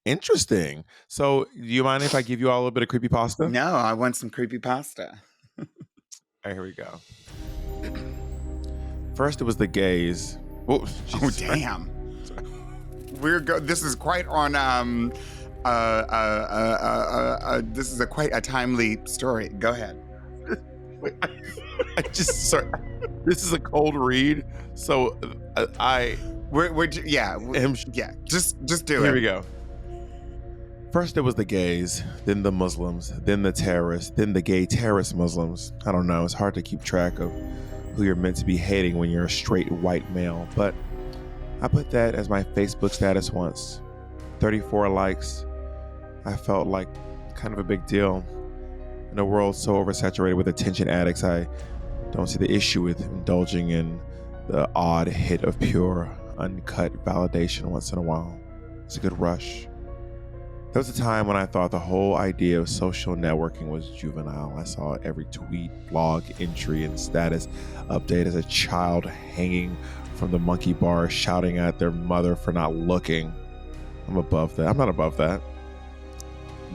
Interesting. So, do you mind if I give you all a little bit of creepypasta? No, I want some creepy pasta. All right, here we go. First, it was the gays. Oh, Oh Jesus. damn. This is quite on this is quite a timely story. Go ahead. Wait, I just sorry. This is a cold read, so I Yeah. am. Yeah. Just do Here it. we go. First, it was the gays, then the Muslims, then the terrorists, then the gay terrorist Muslims. I don't know. It's hard to keep track of who you're meant to be hating when you're a straight white male, but I put that as my Facebook status once. 34 likes. I felt like kind of a big deal. In a world so oversaturated with attention addicts, I don't see the issue with indulging in the odd hit of pure, uncut validation once in a while. It's a good rush. There was a time when I thought the whole idea of social networking was juvenile. I saw every tweet, blog, entry, and status update as a child hanging from the monkey bar shouting at their mother for not looking. I'm above that. I'm not above that.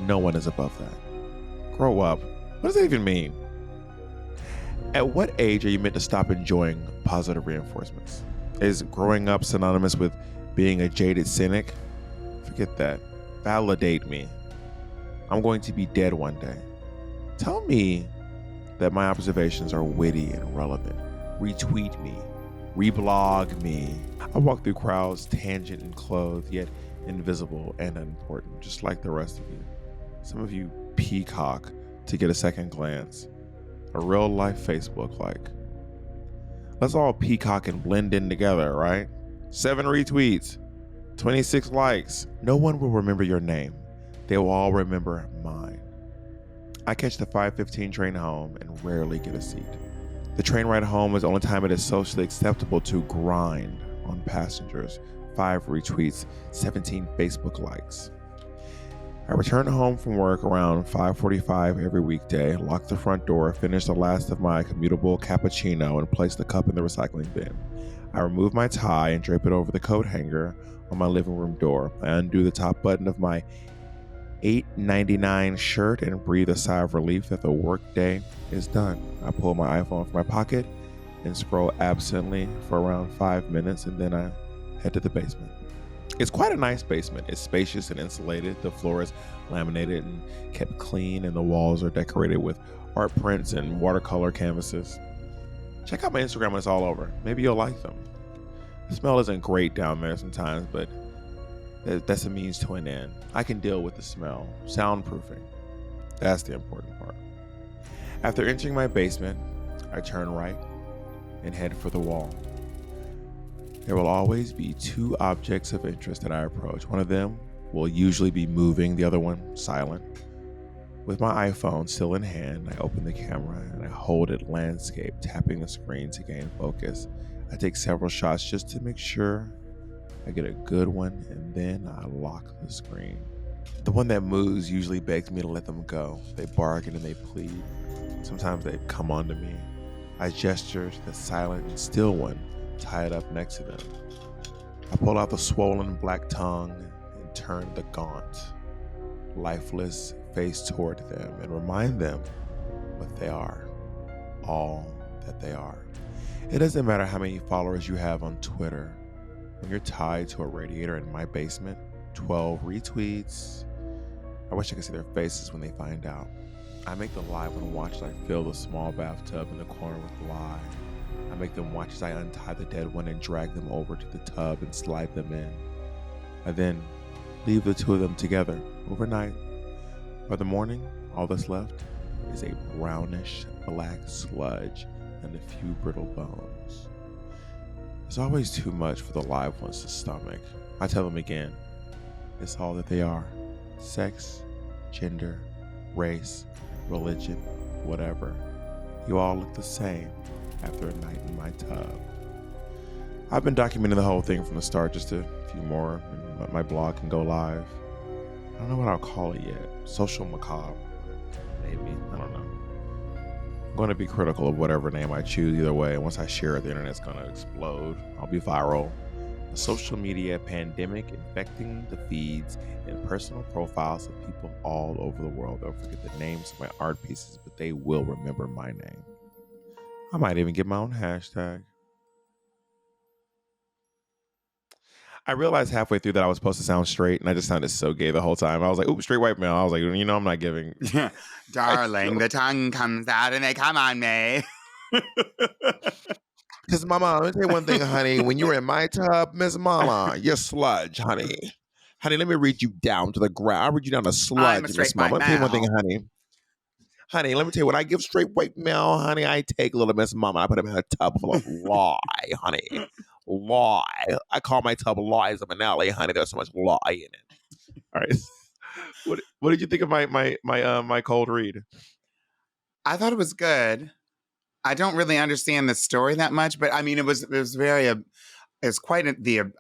No one is above that. Grow up. What does that even mean? At what age are you meant to stop enjoying positive reinforcements? Is growing up synonymous with being a jaded cynic? Forget that. Validate me. I'm going to be dead one day. Tell me that my observations are witty and relevant. Retweet me. Reblog me. I walk through crowds, tangent and clothed, yet invisible and unimportant, just like the rest of you. Some of you peacock to get a second glance. A real life Facebook like. Let's all peacock and blend in together, right? 7 retweets. 26 likes. No one will remember your name. They will all remember mine. I catch the 5:15 train home and rarely get a seat. The train ride home is the only time it is socially acceptable to grind on passengers 5 retweets, 17 Facebook likes. I return home from work around 5:45 every weekday, lock the front door, finish the last of my commutable cappuccino, and place the cup in the recycling bin. I remove my tie and drape it over the coat hanger on my living room door. I undo the top button of my $8.99 shirt and breathe a sigh of relief that the workday is done. I pull my iPhone from my pocket and scroll absently for around 5 minutes, and then I head to the basement. It's quite a nice basement. It's spacious and insulated. The floor is laminated and kept clean, and the walls are decorated with art prints and watercolor canvases. Check out my Instagram when it's all over. Maybe you'll like them. The smell isn't great down there sometimes, but that's a means to an end. I can deal with the smell. Soundproofing. That's the important part. After entering my basement, I turn right and head for the wall. There will always be 2 objects of interest that I approach. One of them will usually be moving, the other one silent. With my iPhone still in hand, I open the camera and I hold it landscape, tapping the screen to gain focus. I take several shots just to make sure I get a good one, and then I lock the screen. The one that moves usually begs me to let them go. They bargain and they plead. Sometimes they come onto me. I gesture to the silent and still one tied up next to them. I pull out the swollen black tongue and turn the gaunt, lifeless face toward them and remind them what they are, all that they are. It doesn't matter how many followers you have on Twitter. When you're tied to a radiator in my basement, 12 retweets. I wish I could see their faces when they find out. I make the live one watch as I fill the small bathtub in the corner with lye. I make them watch as I untie the dead one and drag them over to the tub and slide them in. I then leave the 2 of them together overnight. By the morning, all that's left is a brownish black sludge and a few brittle bones. It's always too much for the live ones to stomach. I tell them again, it's all that they are. Sex, gender, race, religion, whatever. You all look the same after a night in my tub. I've been documenting the whole thing from the start, just a few more, and my blog can go live. I don't know what I'll call it yet. Social macabre, maybe. I don't know. I'm going to be critical of whatever name I choose either way. Once I share it, the internet's going to explode. I'll be viral. A social media pandemic infecting the feeds and personal profiles of people all over the world. They'll forget the names of my art pieces, but they will remember my name. I might even get my own hashtag. I realized halfway through that I was supposed to sound straight, and I just sounded so gay the whole time. I was like, "Ooh, straight white male." I was like, I'm not giving. Darling, the tongue comes out and they come on me. Because Mama, let me tell you one thing, honey. When you were in my tub, Miss Mama, you're sludge, honey. Honey, let me read you down to the ground. I'll read you down to sludge, Miss Mama. Let me tell you one thing, honey. Honey, let me tell you, when I give straight white male, honey, I take little Miss Mama. I put him in a tub full of lye, honey. Lye. I call my tub lies of an alley, honey. There's so much lye in it. All right. What did you think of my cold read? I thought it was good. I don't really understand the story that much, but I mean, it was very, it's quite the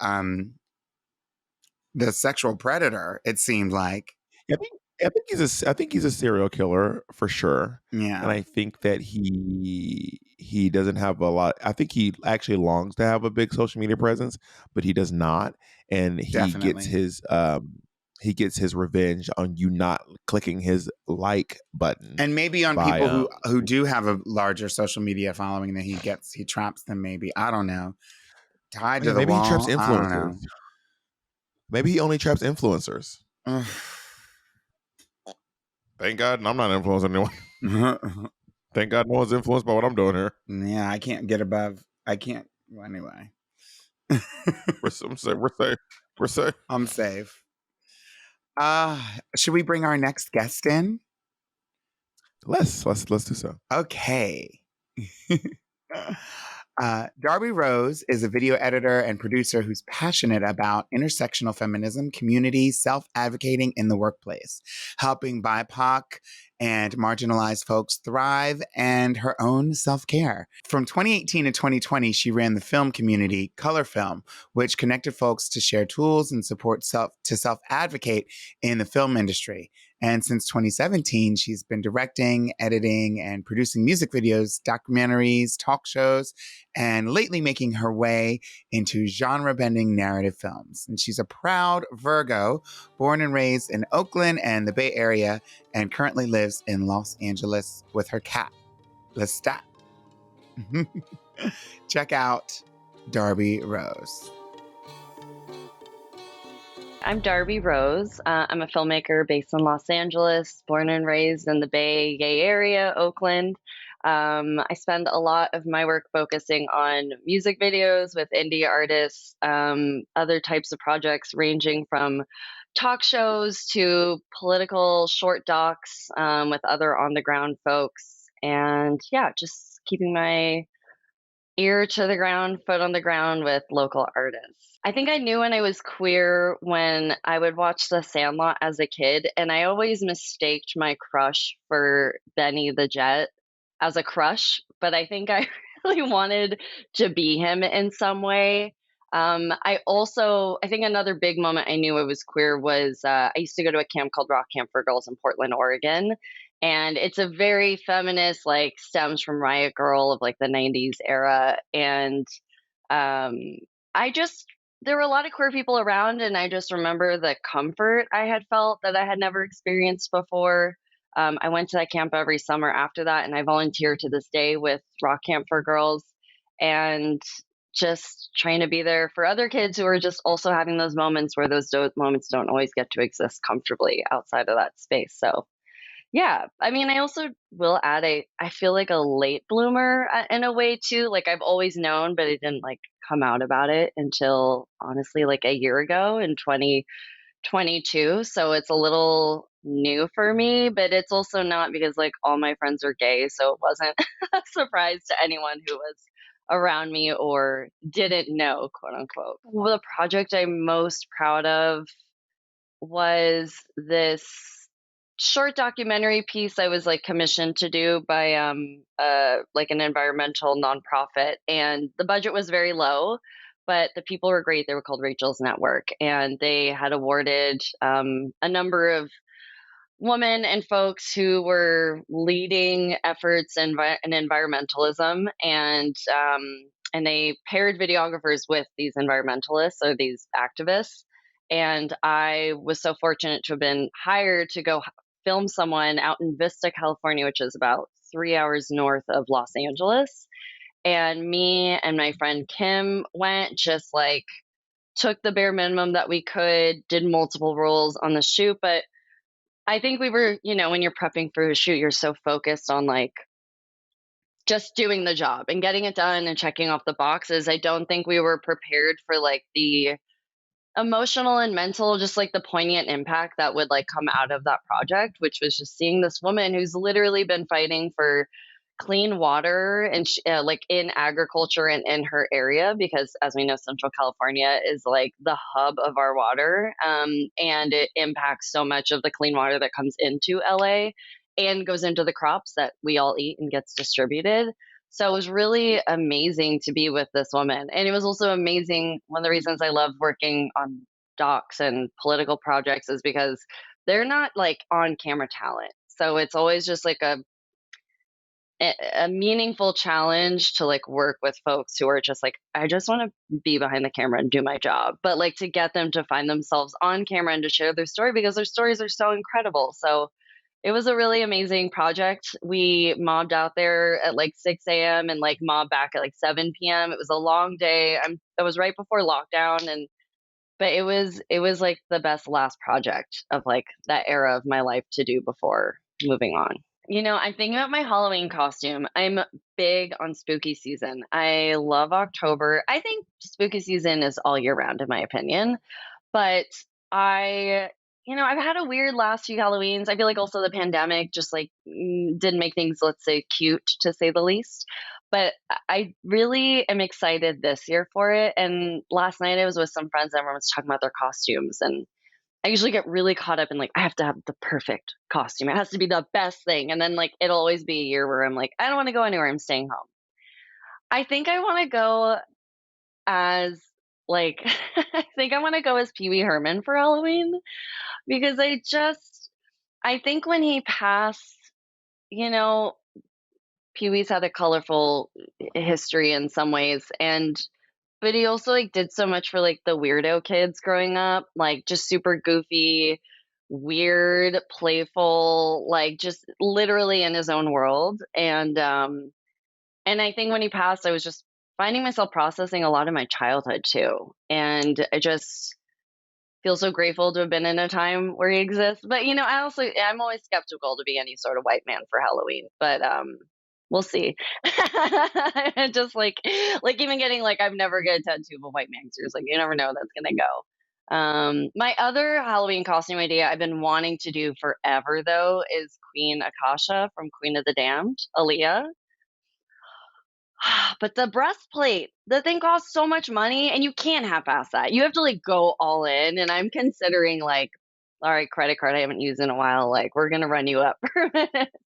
sexual predator. It seemed like. I think he's a serial killer for sure. Yeah, and I think that he doesn't have a lot. I think he actually longs to have a big social media presence, but he does not, and definitely. he gets his revenge on you not clicking his like button, and maybe on people who do have a larger social media following that he traps them. Maybe, I don't know. Tied to the maybe wall. He traps influencers. I don't know. Maybe he only traps influencers. Thank God I'm not influencing anyone. Thank God no one's influenced by what I'm doing here. Yeah, I can't get above. I can't. Well, anyway, We're safe. We're safe. I'm safe. Should we bring our next guest in? Let's do so. Okay. Darby Rose is a video editor and producer who's passionate about intersectional feminism, community, self-advocating in the workplace, helping BIPOC and marginalized folks thrive, and her own self-care. From 2018 to 2020, she ran the film community Color Film, which connected folks to share tools and support self-advocate in the film industry. And since 2017, she's been directing, editing, and producing music videos, documentaries, talk shows, and lately making her way into genre-bending narrative films. And she's a proud Virgo, born and raised in Oakland and the Bay Area, and currently lives in Los Angeles with her cat, Lestat. Check out Darby Rose. I'm Darby Rose. I'm a filmmaker based in Los Angeles, born and raised in the Bay Area, Oakland. I spend a lot of my work focusing on music videos with indie artists, other types of projects ranging from talk shows to political short docs with other on-the-ground folks. And yeah, just keeping my ear to the ground, foot on the ground with local artists. I think I knew when I was queer when I would watch The Sandlot as a kid, and I always mistaked my crush for Benny the Jet as a crush, but I think I really wanted to be him in some way. I think another big moment I knew I was queer was I used to go to a camp called Rock Camp for Girls in Portland, Oregon. And it's a very feminist, like stems from Riot Girl of like the 90s era. And um, there were a lot of queer people around, and I just remember the comfort I had felt that I had never experienced before. I went to that camp every summer after that, and I volunteer to this day with Rock Camp for Girls, and just trying to be there for other kids who are just also having those moments where those moments don't always get to exist comfortably outside of that space. So yeah, I mean, I also will add I feel like a late bloomer in a way too. Like I've always known, but I didn't like come out about it until honestly like a year ago in 2022. So it's a little new for me, but it's also not because like all my friends are gay. So it wasn't a surprise to anyone who was around me or didn't know, quote unquote. Well, the project I'm most proud of was this short documentary piece I was like commissioned to do by like an environmental nonprofit, and the budget was very low, but the people were great. They were called Rachel's Network, and they had awarded a number of women and folks who were leading efforts in environmentalism, and they paired videographers with these environmentalists or these activists. And I was so fortunate to have been hired to go film someone out in Vista, California, which is about 3 hours north of Los Angeles. And me and my friend Kim went, just like took the bare minimum that we could, did multiple roles on the shoot. But I think we were, when you're prepping for a shoot, you're so focused on like just doing the job and getting it done and checking off the boxes. I don't think we were prepared for like the emotional and mental, just like the poignant impact that would like come out of that project, which was just seeing this woman who's literally been fighting for clean water and like in agriculture and in her area, because as we know, Central California is like the hub of our water, and it impacts so much of the clean water that comes into LA and goes into the crops that we all eat and gets distributed. So it was really amazing to be with this woman. And it was also amazing. One of the reasons I love working on docs and political projects is because they're not like on camera talent. So it's always just like a meaningful challenge to like work with folks who are just like, I just want to be behind the camera and do my job, but like to get them to find themselves on camera and to share their story because their stories are so incredible. So it was a really amazing project. We mobbed out there at like 6 a.m. and like mobbed back at like 7 p.m. It was a long day. It was right before lockdown, but it was like the best last project of like that era of my life to do before moving on. I'm thinking about my Halloween costume. I'm big on spooky season. I love October. I think spooky season is all year round, in my opinion. But I, I've had a weird last few Halloweens. I feel like also the pandemic just like didn't make things, let's say, cute to say the least. But I really am excited this year for it. And last night I was with some friends and everyone was talking about their costumes. And I usually get really caught up in like, I have to have the perfect costume. It has to be the best thing. And then like, it'll always be a year where I'm like, I don't want to go anywhere. I'm staying home. I think I want to go as like, I think I want to go as Pee Wee Herman for Halloween because I think when he passed, you know, Pee Wee's had a colorful history in some ways. But he also like did so much for like the weirdo kids growing up, like just super goofy, weird, playful, like just literally in his own world. And I think when he passed, I was just finding myself processing a lot of my childhood too. And I just feel so grateful to have been in a time where he exists. But I'm always skeptical to be any sort of white man for Halloween. But we'll see. Just like even getting like I've never get a tattoo of a white man. So like you never know that's gonna go. My other Halloween costume idea I've been wanting to do forever though is Queen Akasha from Queen of the Damned, Aaliyah. But the breastplate, the thing costs so much money and you can't half-ass that. You have to like go all in. And I'm considering like, all right, credit card I haven't used in a while. Like we're going to run you up.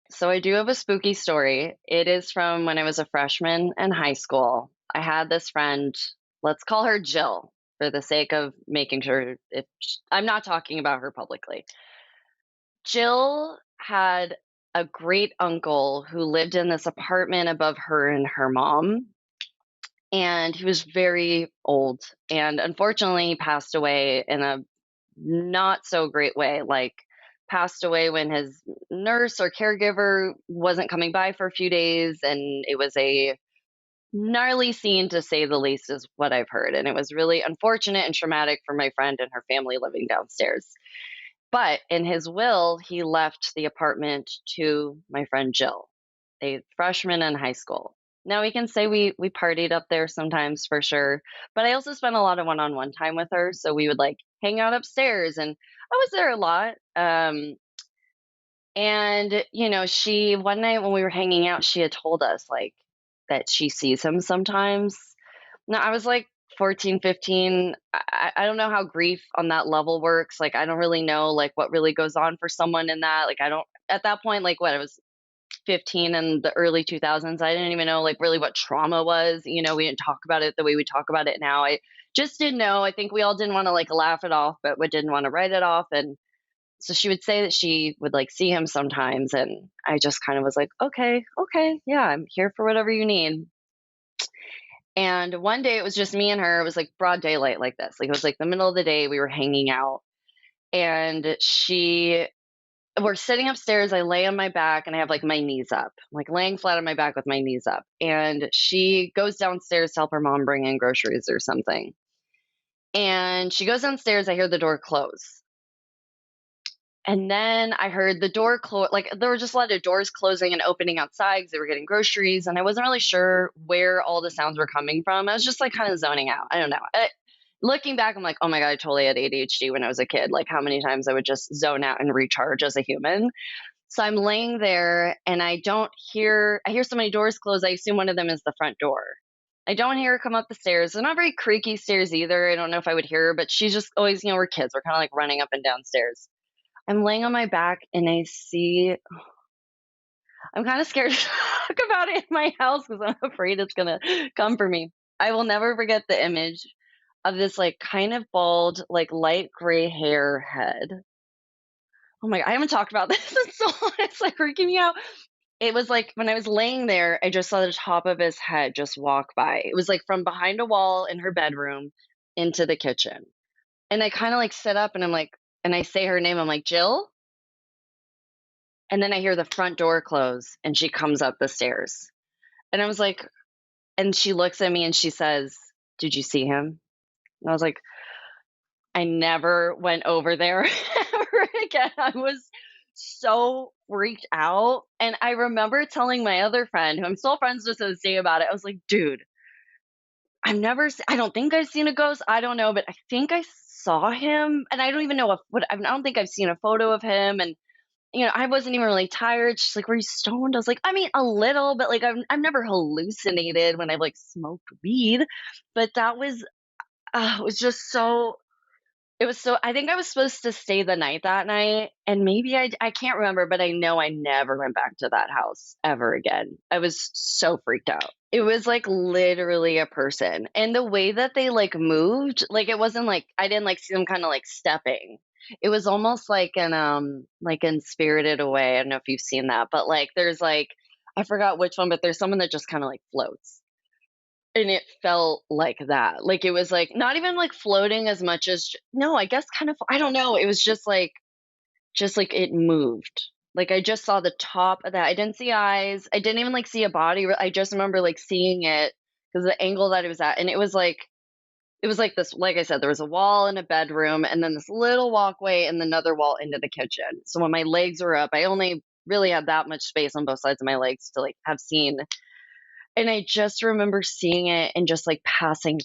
So I do have a spooky story. It is from when I was a freshman in high school. I had this friend, let's call her Jill for the sake of making sure I'm not talking about her publicly. Jill had a great uncle who lived in this apartment above her and her mom. And he was very old. And unfortunately, he passed away in a not so great way. Like, passed away when his nurse or caregiver wasn't coming by for a few days. And it was a gnarly scene, to say the least, is what I've heard. And it was really unfortunate and traumatic for my friend and her family living downstairs. But in his will, he left the apartment to my friend Jill, a freshman in high school. Now we can say we partied up there sometimes for sure, but I also spent a lot of one-on-one time with her. So we would like hang out upstairs, and I was there a lot. And she one night when we were hanging out, she had told us like that she sees him sometimes. Now I was like 14, 15. I don't know how grief on that level works. Like, I don't really know like what really goes on for someone in that. Like, I don't, at that point, like what, I was 15 in the early 2000s. I didn't even know like really what trauma was. We didn't talk about it the way we talk about it now. I just didn't know. I think we all didn't want to like laugh it off, but we didn't want to write it off. And so she would say that she would like see him sometimes. And I just kind of was like, okay, yeah, I'm here for whatever you need. And one day it was just me and her. It was like broad daylight like this. Like it was like the middle of the day. We were hanging out and we're sitting upstairs. I lay on my back and I have like my knees up, like laying flat on my back with my knees up. And she goes downstairs to help her mom bring in groceries or something. And she goes downstairs. I hear the door close. And then I heard the door close, like there were just a lot of doors closing and opening outside because they were getting groceries. And I wasn't really sure where all the sounds were coming from. I was just like kind of zoning out. I don't know. Looking back, I'm like, oh my God, I totally had ADHD when I was a kid. Like how many times I would just zone out and recharge as a human. So I'm laying there and I hear so many doors close. I assume one of them is the front door. I don't hear her come up the stairs. They're not very creaky stairs either. I don't know if I would hear her, but she's just always, we're kids. We're kind of like running up and down stairs. I'm laying on my back and I'm kind of scared to talk about it in my house because I'm afraid it's going to come for me. I will never forget the image of this like kind of bald, like light gray hair head. Oh my God, I haven't talked about this in so long. It's like freaking me out. It was like when I was laying there, I just saw the top of his head just walk by. It was like from behind a wall in her bedroom into the kitchen. And I kind of like sit up and I'm like, and I say her name. I'm like, Jill? And then I hear the front door close and she comes up the stairs. And I was like, and she looks at me and she says, did you see him? And I was like, I never went over there ever again. I was so freaked out. And I remember telling my other friend, who I'm still friends with to this day about it, I was like, dude, I don't think I've seen a ghost. I don't know, but I think I saw him, and I don't even know I don't think I've seen a photo of him, and I wasn't even really tired. She's like, "Were you stoned?" I was like, "I mean, a little, but like I've never hallucinated when I've like smoked weed." But that was it was just so it was so I think I was supposed to stay the night that night, and maybe I can't remember, but I know I never went back to that house ever again. I was so freaked out. It was like literally a person. And the way that they like moved, like it wasn't like I didn't like see them kind of like stepping. It was almost like in Spirited Away. I don't know if you've seen that, but like there's like I forgot which one, but there's someone that just kind of like floats. And it felt like that. Like, it was, like, not even, like, floating as much as no, I guess kind of I don't know. It was just like it moved. Like, I just saw the top of that. I didn't see eyes. I didn't even, like, see a body. I just remember, like, seeing it because the angle that it was at, and it was like this like I said, there was a wall in a bedroom and then this little walkway and another wall into the kitchen. So when my legs were up, I only really had that much space on both sides of my legs to, like, have seen, and I just remember seeing it and just, like, passing.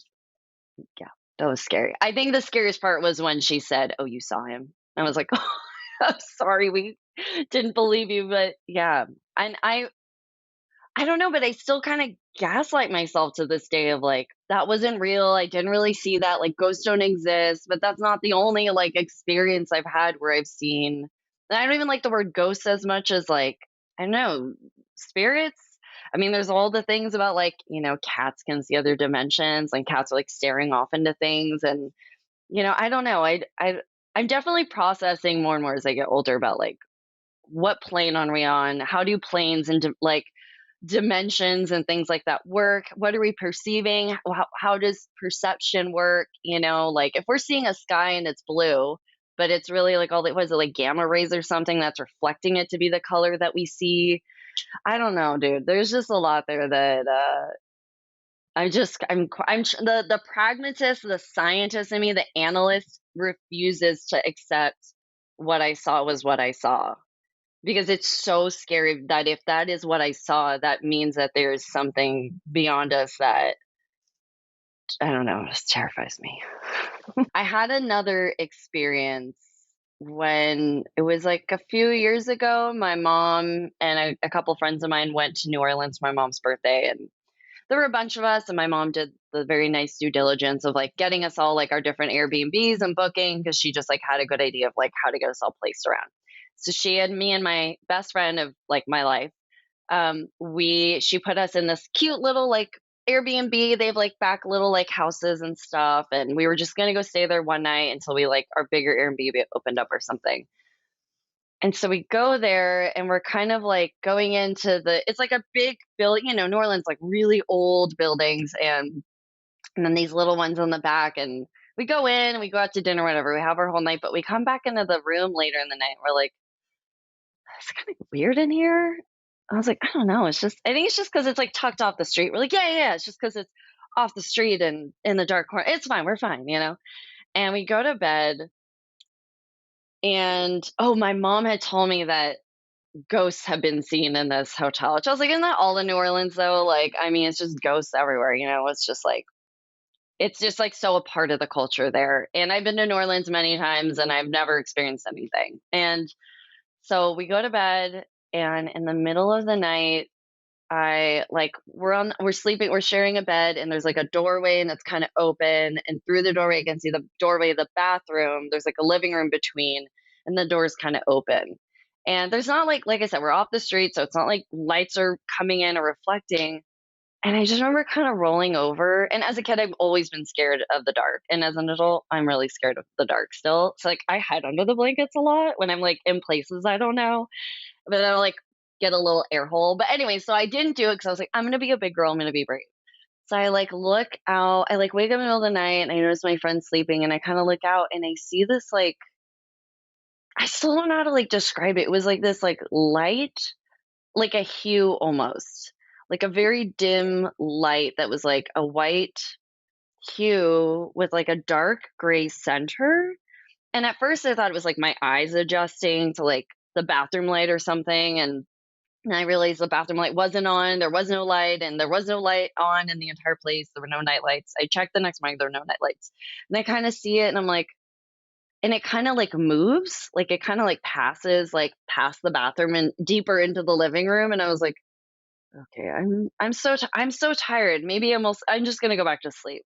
Yeah, that was scary. I think the scariest part was when she said, "Oh, you saw him." I was like, "Oh, I'm sorry, we didn't believe you," but yeah. And I don't know, but I still kind of gaslight myself to this day of like, that wasn't real. I didn't really see that. Like, ghosts don't exist, but that's not the only like experience I've had where I've seen. And I don't even like the word ghosts as much as like, I don't know, spirits. I mean, there's all the things about like, cats can see other dimensions and cats are like staring off into things. And, I don't know. I'm definitely processing more and more as I get older about like, what plane are we on? How do planes and like dimensions and things like that work? What are we perceiving? How does perception work? Like if we're seeing a sky and it's blue, but it's really like was it like gamma rays or something that's reflecting it to be the color that we see? I don't know, dude. There's just a lot there that the pragmatist, the scientist in me, the analyst refuses to accept what I saw was what I saw, because it's so scary that if that is what I saw, that means that there's something beyond us that, I don't know, just terrifies me. I had another experience when it was like a few years ago. My mom and a couple friends of mine went to New Orleans for my mom's birthday, and there were a bunch of us, and my mom did the very nice due diligence of like getting us all like our different Airbnbs and booking, because she just like had a good idea of like how to get us all placed around. So she had me and my best friend of like my life. She put us in this cute little like Airbnb. They have like back little like houses and stuff, and we were just gonna go stay there one night until we like our bigger Airbnb opened up or something. And so we go there and we're kind of like going into it's like a big building, New Orleans, like really old buildings, and then these little ones on the back. And we go in and we go out to dinner, whatever. We have our whole night, but we come back into the room later in the night. And we're like, it's kind of weird in here. I was like, I don't know. I think it's just because it's like tucked off the street. We're like, yeah. It's just because it's off the street and in the dark corner. It's fine. We're fine, And we go to bed. And my mom had told me that ghosts have been seen in this hotel, which I was like, isn't that all in New Orleans though? Like, I mean, it's just ghosts everywhere, it's just like so a part of the culture there. And I've been to New Orleans many times and I've never experienced anything. And so we go to bed, and in the middle of the night, we're sleeping, we're sharing a bed, and there's like a doorway and it's kind of open, and through the doorway you can see the doorway of the bathroom. There's like a living room between, and the door's kind of open. And there's not like I said, we're off the street, so it's not like lights are coming in or reflecting. And I just remember kind of rolling over. And as a kid, I've always been scared of the dark. And as an adult, I'm really scared of the dark still. So like I hide under the blankets a lot when I'm like in places I don't know. But I'll like get a little air hole. But anyway, so I didn't do it because I was like, I'm gonna be a big girl, I'm gonna be brave. So I like look out, I like wake up in the middle of the night and I notice my friend sleeping, and I kind of look out and I see this like, I still don't know how to like describe it. It was like this like light, like a hue almost. Like a very dim light that was like a white hue with like a dark gray center. And at first I thought it was like my eyes adjusting to like the bathroom light or something. And I realized the bathroom light wasn't on. There was no light, and there was no light on in the entire place. There were no night lights. I checked the next morning, there were no night lights. And I kind of see it and I'm like, and it kind of like moves, like it kind of like passes like past the bathroom and deeper into the living room. And I was like, okay, I'm so tired. Maybe I'm just gonna go back to sleep.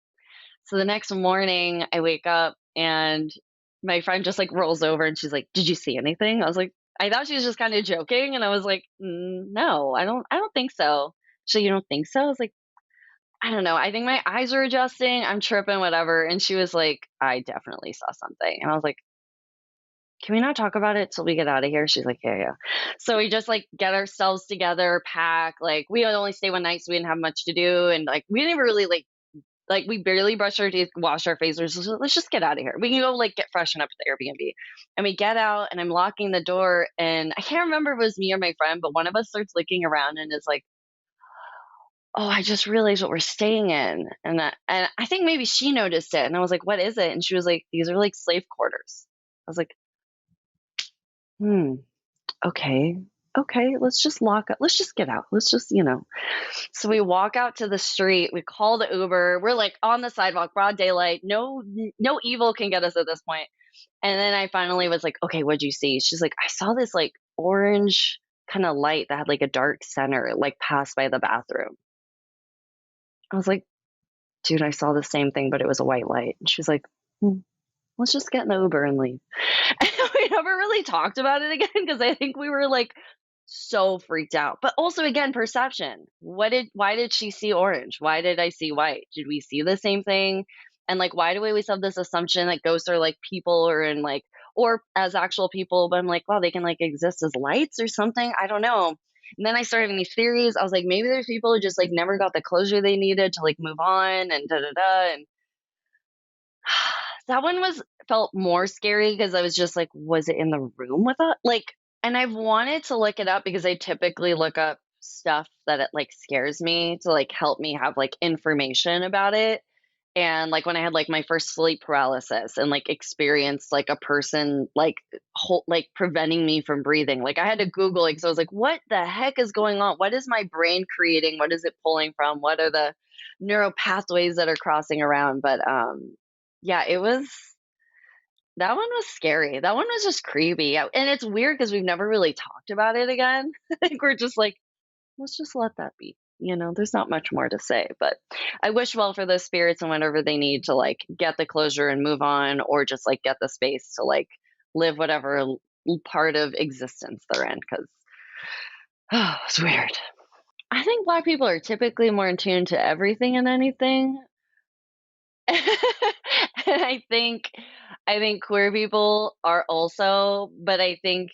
So the next morning I wake up and my friend just like rolls over and she's like, "Did you see anything?" I was like, I thought she was just kind of joking, and I was like, No, I don't think so." So you don't think so? I was like, I don't know. I think my eyes are adjusting. I'm tripping, whatever. And she was like, I definitely saw something. And I was like, can we not talk about it till we get out of here? She's like, yeah, yeah. So we just like get ourselves together, pack. Like we had only stay one night, so we didn't have much to do, and like we didn't really like we barely brushed our teeth, washed our faces. Let's just get out of here. We can go like get freshened up at the Airbnb. And we get out, and I'm locking the door, and I can't remember if it was me or my friend, but one of us starts looking around and is like, "Oh, I just realized what we're staying in." And I think maybe she noticed it, and I was like, "What is it?" And she was like, "These are like slave quarters." I was like, "Hmm." Okay. Okay, let's just lock up. Let's just get out. Let's just, you know. So we walk out to the street. We call the Uber. We're like on the sidewalk, broad daylight. No evil can get us at this point. And then I finally was like, okay, what'd you see? She's like, I saw this like orange kind of light that had like a dark center, like pass by the bathroom. I was like, dude, I saw the same thing, but it was a white light. And she was like, let's just get in the Uber and leave. And we never really talked about it again because I think we were like so freaked out. But also again, perception. Why did she see orange? Why did I see white? Did we see the same thing? And like why do we always have this assumption that ghosts are like people or in like or as actual people, but I'm like, wow, they can like exist as lights or something. I don't know. And then I started having these theories. I was like, maybe there's people who just like never got the closure they needed to like move on and da da da. And that one felt more scary because I was just like, was it in the room with us? Like, and I've wanted to look it up because I typically look up stuff that it like scares me to like help me have like information about it. And like when I had like my first sleep paralysis and like experienced like a person like like preventing me from breathing, like I had to Google it because I was like, what the heck is going on? What is my brain creating? What is it pulling from? What are the neural pathways that are crossing around? But yeah, that one was scary. That one was just creepy. And it's weird because we've never really talked about it again. I think we're just like, let's just let that be. You know, there's not much more to say, but I wish well for those spirits and whatever they need to like get the closure and move on, or just like get the space to like live whatever part of existence they're in. Cause it's weird. I think Black people are typically more in tune to everything and anything. And I think queer people are also, but I think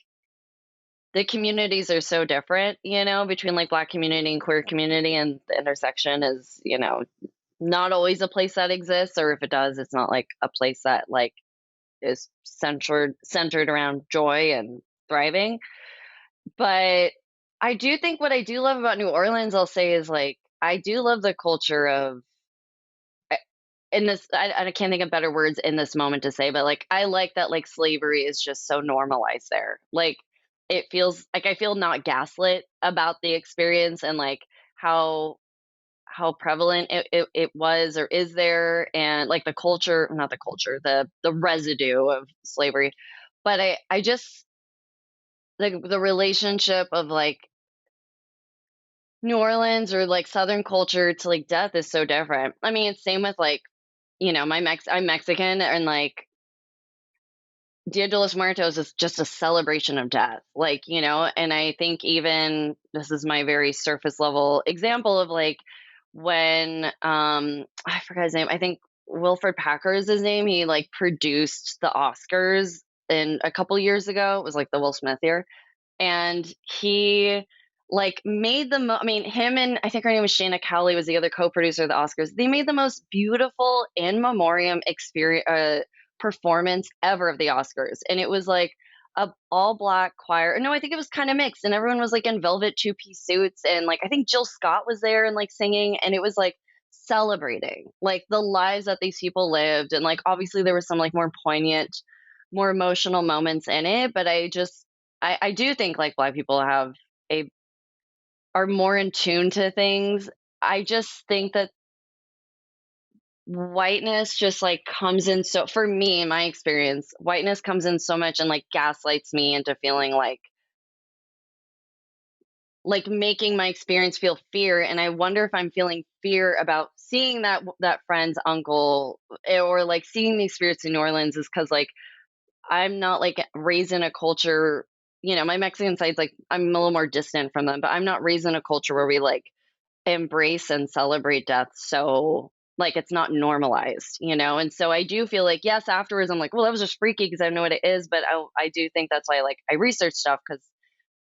the communities are so different, you know, between like Black community and queer community, and the intersection is, you know, not always a place that exists, or if it does, it's not like a place that like is centered around joy and thriving. But I do think what I do love about New Orleans, I'll say, is like I do love the culture of in this I can't think of better words in this moment to say, but like I like that like slavery is just so normalized there. Like it feels like I feel not gaslit about the experience, and like how prevalent it was or is there, and like the culture, not the culture, the residue of slavery. But I just the relationship of like New Orleans or like Southern culture to like death is so different. I mean, it's same with like, you know, I'm Mexican, and like Dia de los Muertos is just a celebration of death. Like, you know, and I think even this is my very surface level example of like when I forgot his name. I think Wilford Packer is his name. He like produced the Oscars in a couple years ago. It was like the Will Smith year. And he like made I mean, him and I think her name was Shana Cowley was the other co-producer of the Oscars. They made the most beautiful in memoriam experience performance ever of the Oscars, and it was like a all black choir. No, I think it was kind of mixed, and everyone was like in velvet 2-piece suits, and like I think Jill Scott was there and like singing, and it was like celebrating like the lives that these people lived, and like obviously there was some like more poignant, more emotional moments in it, but I do think like Black people a are more in tune to things. I just think that whiteness just like comes in. So for me, in my experience, whiteness comes in so much and like gaslights me into feeling like making my experience feel fear. And I wonder if I'm feeling fear about seeing that friend's uncle, or like seeing these spirits in New Orleans, is because like I'm not like raised in a culture, my Mexican side's like I'm a little more distant from them, but I'm not raised in a culture where we like embrace and celebrate death. So like it's not normalized, and so I do feel like, yes, afterwards I'm like, well, that was just freaky because I know what it is, but I do think that's why like I research stuff, because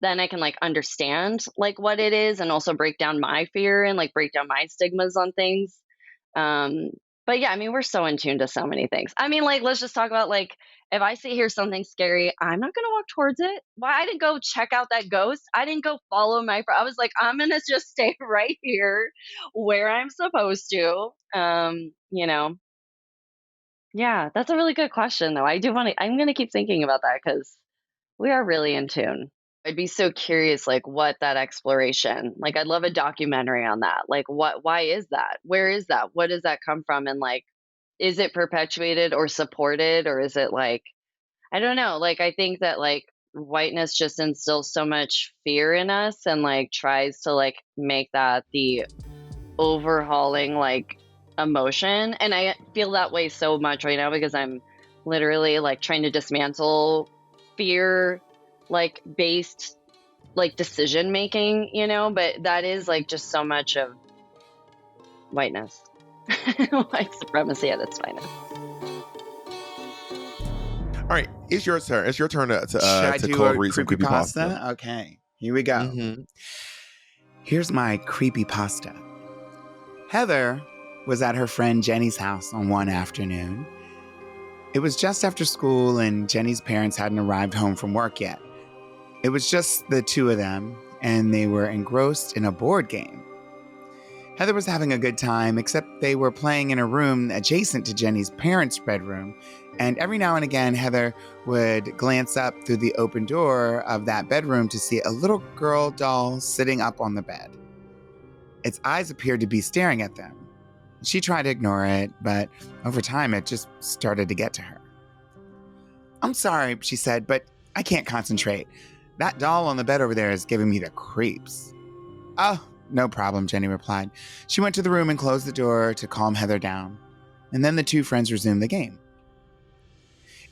then I can like understand like what it is, and also break down my fear and like break down my stigmas on things. um but yeah, I mean, we're so in tune to so many things. I mean, like, let's just talk about like, if I see hear something scary, I'm not gonna walk towards it. Why? I didn't go check out that ghost. I didn't go follow my I was like, I'm gonna just stay right here where I'm supposed to. Yeah, that's a really good question though. I'm gonna keep thinking about that because we are really in tune. I'd be so curious, like, what that exploration, like, I'd love a documentary on that. Like, why is that? Where is that? What does that come from? And like, is it perpetuated or supported, or is it like, I don't know. Like, I think that like whiteness just instills so much fear in us and like tries to like make that the overhauling like emotion. And I feel that way so much right now because I'm literally like trying to dismantle fear like based like decision making, but that is like just so much of whiteness. White supremacy at its finest. All right, it's your turn. It's your turn to Should I do cold a read some creepypasta. creepypasta? Okay, here we go. Mm-hmm. Here's my creepypasta. Heather was at her friend Jenny's house on one afternoon. It was just after school, and Jenny's parents hadn't arrived home from work yet. It was just the two of them, and they were engrossed in a board game. Heather was having a good time, except they were playing in a room adjacent to Jenny's parents' bedroom, and every now and again, Heather would glance up through the open door of that bedroom to see a little girl doll sitting up on the bed. Its eyes appeared to be staring at them. She tried to ignore it, but over time, it just started to get to her. "I'm sorry," she said, "but I can't concentrate. That doll on the bed over there is giving me the creeps." "Oh, no problem," Jenny replied. She went to the room and closed the door to calm Heather down. And then the two friends resumed the game.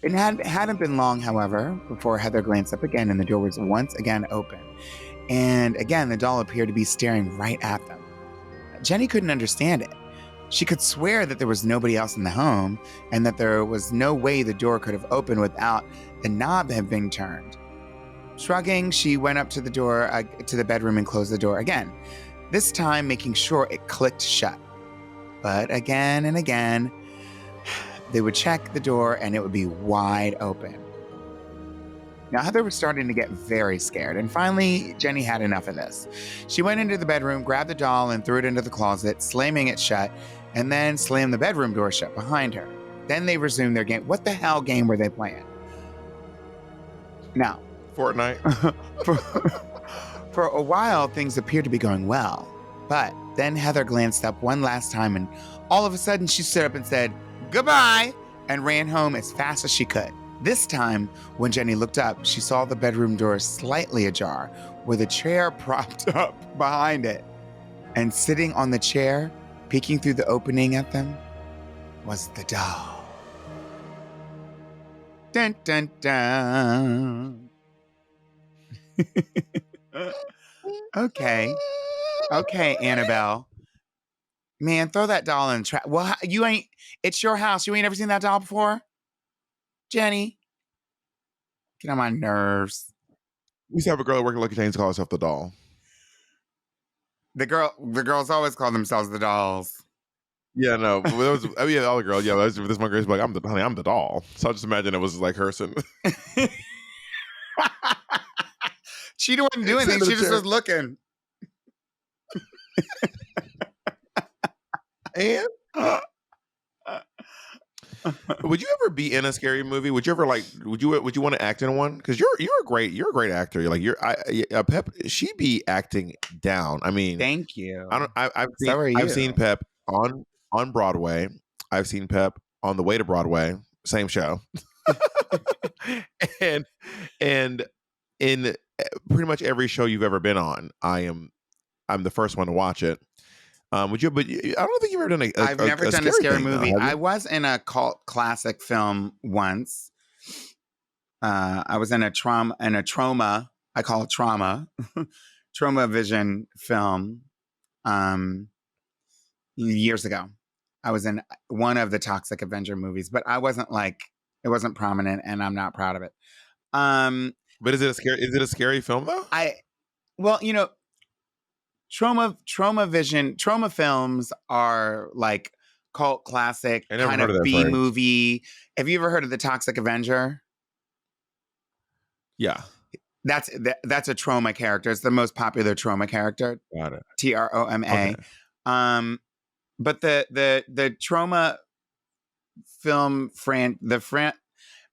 It hadn't been long, however, before Heather glanced up again and the door was once again open. And again, the doll appeared to be staring right at them. Jenny couldn't understand it. She could swear that there was nobody else in the home and that there was no way the door could have opened without the knob having been turned. Shrugging, she went up to the door, to the bedroom and closed the door again, this time making sure it clicked shut. But again and again, they would check the door and it would be wide open. Now, Heather was starting to get very scared, and finally, Jenny had enough of this. She went into the bedroom, grabbed the doll, and threw it into the closet, slamming it shut, and then slammed the bedroom door shut behind her. Then they resumed their game. What the hell game were they playing? Now, Fortnite. For a while, things appeared to be going well. But then Heather glanced up one last time, and all of a sudden, she stood up and said, "Goodbye," and ran home as fast as she could. This time, when Jenny looked up, she saw the bedroom door slightly ajar, with a chair propped up behind it. And sitting on the chair, peeking through the opening at them, was the doll. Dun, dun, dun. Okay, Annabelle. Man, throw that doll in the trash. Well, you ain't, it's your house. You ain't ever seen that doll before? Jenny, get on my nerves. We used to have a girl at work at Lucky James call herself the doll. The girls always call themselves the dolls. Yeah, no. Yeah, all the girls. Yeah, this one girl's like, I'm the doll. So I just imagine it was like her sitting. She didn't do anything. She just was looking. And would you ever be in a scary movie? Would you ever would you want to act in one? Because you're a great actor. You're like Pep. She be acting down. I mean, thank you. I've seen Pep on Broadway. I've seen Pep on the way to Broadway, same show. and and in pretty much every show you've ever been on, I'm the first one to watch it. Would you? But I don't think you've ever done I've never a done a scary scary thing, though, movie. have I you? was in a cult classic film once. I was in a trauma. I call it trauma, trauma vision film. Years ago, I was in one of the Toxic Avenger movies, but I wasn't like it wasn't prominent, and I'm not proud of it. But is it a scary? Is it a scary film though? Well, trauma films are like cult classic I never kind heard of of that B phrase. movie. Have you ever heard of the Toxic Avenger? Yeah, That's a trauma character. It's the most popular trauma character. got it. Troma. Okay. But the trauma film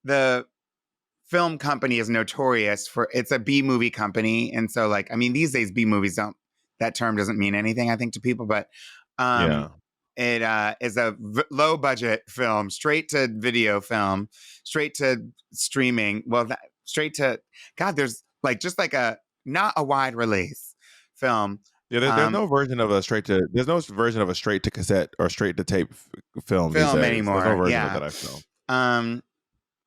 the film company is notorious for it's a B movie company, and so like I mean these days B movies don't that term doesn't mean anything I think to people, but Yeah. it is a low budget film, straight to video film, straight to streaming. Well, straight to God. There's like just like a not a wide release film. Yeah, there's no version of a straight to. There's no version of a straight to cassette or straight to tape film these Film days. There's no anymore. version of Yeah. that I film.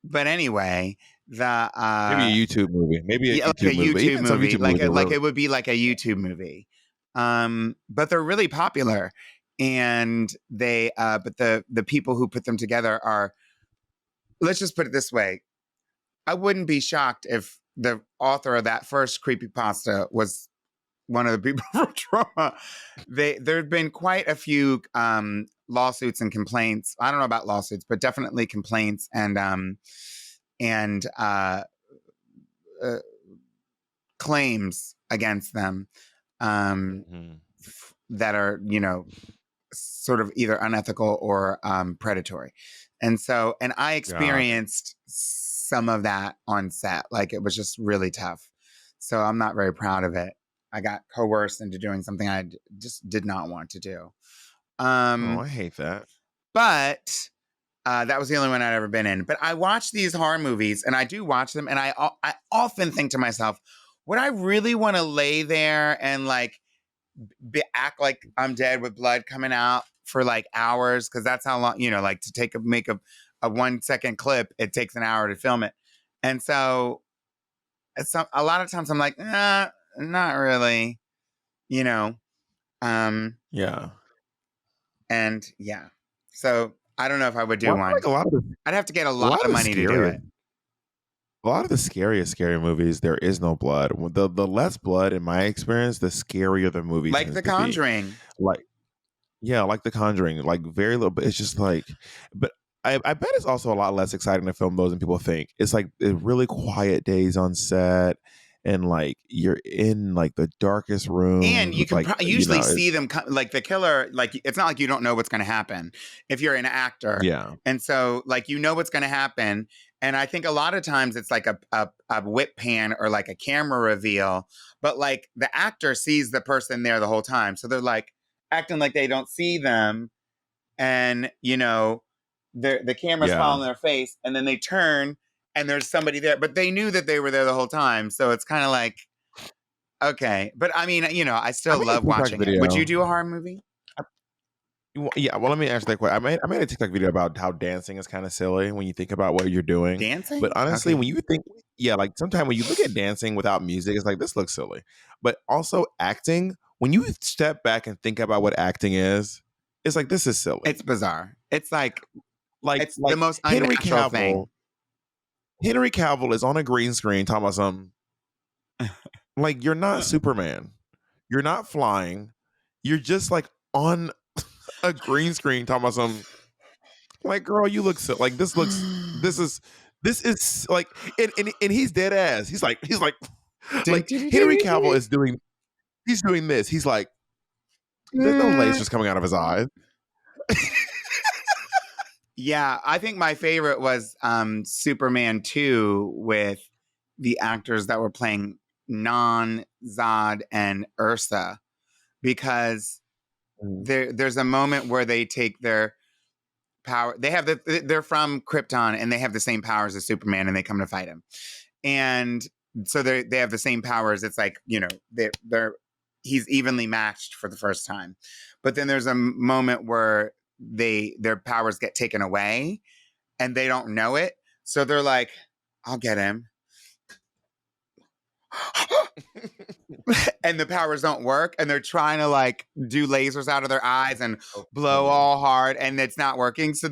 But anyway, the Maybe a YouTube movie. Maybe a yeah, like a YouTube movie. But YouTube even some movie, YouTube movies are like really, it would be like a YouTube movie. But they're really popular, and they but the people who put them together are. Let's just put it this way: I wouldn't be shocked if the author of that first creepypasta was one of the people from Trauma. There've been quite a few lawsuits and complaints. I don't know about lawsuits, but definitely complaints and claims against them that are sort of either unethical or predatory. And I experienced some of that on set. Like it was just really tough. So I'm not very proud of it. I got coerced into doing something I just did not want to do. I hate that. But that was the only one I'd ever been in. But I watch these horror movies, and I do watch them, and I often think to myself, would I really want to lay there and like act like I'm dead with blood coming out for like hours? Because that's how long, like to make a 1 second clip, it takes an hour to film it. And so a lot of times I'm like, not really, Yeah. And yeah. So I don't know if I would do Well, I one. feel like I'd have to get a lot of money to do it. A lot of the scariest scary movies, there is no blood. The less blood, in my experience, the scarier the movie. Like The Conjuring. Like The Conjuring. Like very little, but it's just like, but I bet it's also a lot less exciting to film those than people think. It's like really quiet days on set, and like you're in like the darkest room, and you can usually see them like the killer. Like it's not like you don't know what's going to happen if you're an actor. Yeah, and so like what's going to happen. And I think a lot of times it's like a whip pan or like a camera reveal, but like the actor sees the person there the whole time, so they're like acting like they don't see them, and the camera's following their face, and then they turn and there's somebody there, but they knew that they were there the whole time. So it's kind of like, okay. But I mean, I still love watching it. Would you do a horror movie? Yeah, well, let me answer that question. I made a TikTok video about how dancing is kind of silly when you think about what you're doing. Dancing? But honestly, when you think, like sometimes when you look at dancing without music, it's like, this looks silly. But also acting, when you step back and think about what acting is, it's like, this is silly. It's bizarre. It's like it's the most unnatural thing. Henry Cavill is on a green screen talking about something. Like, you're not Superman. You're not flying. You're just like on a green screen talking about something. Like, girl, you look so like this is like, and he's dead ass. He's like Henry Cavill is doing this. He's like, there's no lasers coming out of his eyes. Yeah, I think my favorite was Superman 2 with the actors that were playing Non, Zod, and Ursa, because there's a moment where they take their power. They're from Krypton, and they have the same powers as Superman, and they come to fight him. And so they have the same powers. It's like, he's evenly matched for the first time. But then there's a moment where their powers get taken away, and they don't know it. So they're like, I'll get him. And the powers don't work, and they're trying to like do lasers out of their eyes and blow all hard, and it's not working. So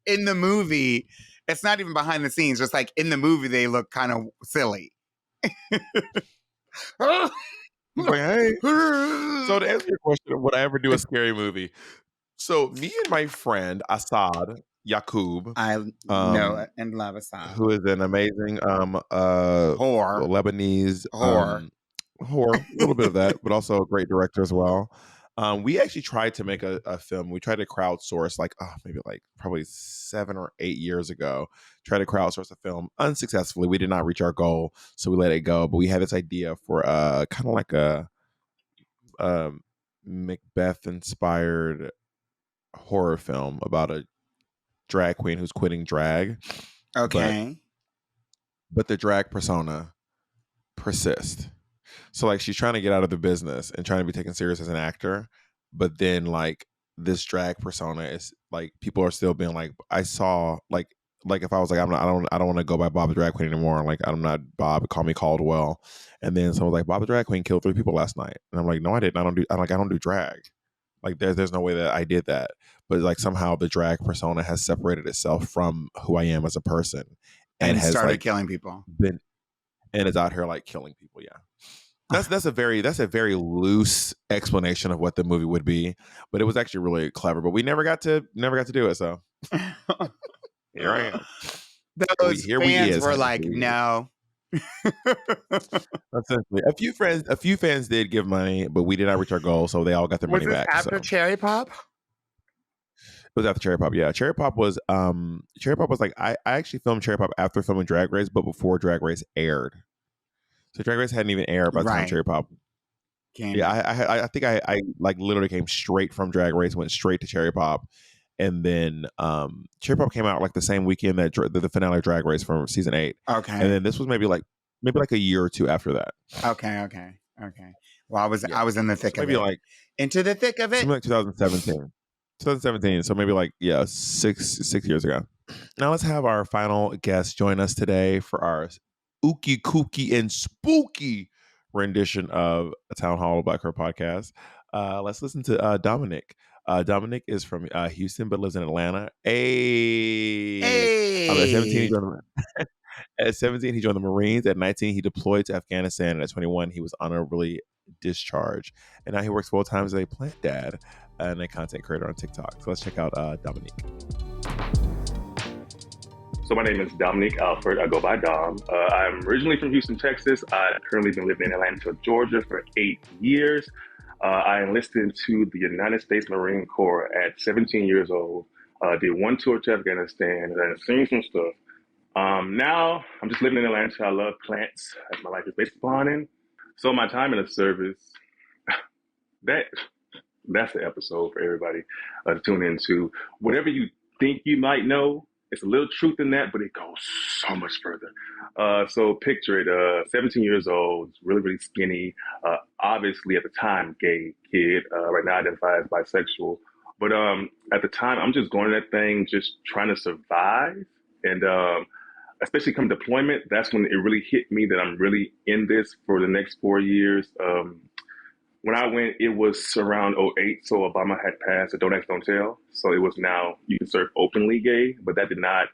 in the movie, it's not even behind the scenes, just like in the movie, they look kind of silly. Like, hey. So to answer your question, would I ever do a scary movie? So me and my friend Assad Yaqub, I know and love Assad, who is an amazing whore, Lebanese whore, a little bit of that, but also a great director as well. We actually tried to make a film. We tried to crowdsource, maybe probably 7 or 8 years ago. Tried to crowdsource a film unsuccessfully. We did not reach our goal, so we let it go. But we had this idea for kind of like a Macbeth-inspired horror film about a drag queen who's quitting drag. Okay. But the drag persona persists. So like she's trying to get out of the business and trying to be taken serious as an actor, but then like this drag persona is like people are still being like, I saw like if I was like I don't want to go by Bob the Drag Queen anymore. Like I'm not Bob. Call me Caldwell. And then someone's like, Bob the Drag Queen killed 3 people last night, and I'm like, no, I didn't. I don't do drag. Like there's no way that I did that. But like somehow the drag persona has separated itself from who I am as a person and has started like killing people. And is out here like killing people. Yeah. That's a very loose explanation of what the movie would be, but it was actually really clever. But we never got to do it. So here I am. Those fans were like, no. Essentially, a few fans did give money, but we did not reach our goal, so they all got their money back. After Cherry Pop? It was after Cherry Pop. Yeah, Cherry Pop was like I actually filmed Cherry Pop after filming Drag Race, but before Drag Race aired. So Drag Race hadn't even aired by the time Cherry Pop. I think I like literally came straight from Drag Race, went straight to Cherry Pop, and then Cherry Pop came out like the same weekend that the finale of Drag Race from season 8. Okay, and then this was maybe like a year or two after that. Okay. Well, I was in the thick of it. Maybe like into the thick of it. Something like 2017. So maybe like 6 years ago. Now let's have our final guest join us today for our ooky kooky and spooky rendition of a Town Hall Black Girl podcast. Let's listen to Dominique. Dominique is from Houston but lives in Atlanta. Hey. At 17 he joined the Marines. At 19 he deployed to Afghanistan, and at 21 he was honorably discharged, and now he works full-time as a plant dad and a content creator on TikTok. So let's check out Dominique. So my name is Dominique Alford. I go by Dom. I'm originally from Houston, Texas. I've currently been living in Atlanta, Georgia for 8 years. I enlisted into the United States Marine Corps at 17 years old. Did 1 tour to Afghanistan and I've seen some stuff. Now I'm just living in Atlanta. I love plants, as my life is based upon. And so my time in the service, that's the episode for everybody to tune into. Whatever you think you might know, it's a little truth in that, but it goes so much further. So picture it, 17 years old, really, really skinny, obviously at the time, gay kid, right now identified as bisexual. But at the time, I'm just going to that thing, just trying to survive. And especially come deployment, that's when it really hit me that I'm really in this for the next 4 years. When I went, it was around 2008, so Obama had passed the Don't Ask, Don't Tell. So it was now you can serve openly gay, but that did not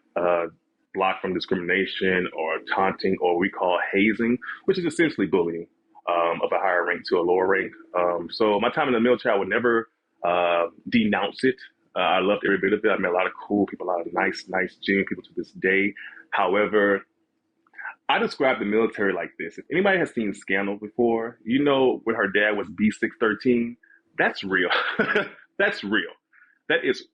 block from discrimination or taunting or we call hazing, which is essentially bullying of a higher rank to a lower rank. So my time in the military, I would never denounce it. I loved every bit of it. I met a lot of cool people, a lot of nice, genuine people to this day. However, I describe the military like this. If anybody has seen Scandal before, you know when her dad was B613, that's real. That's real. That is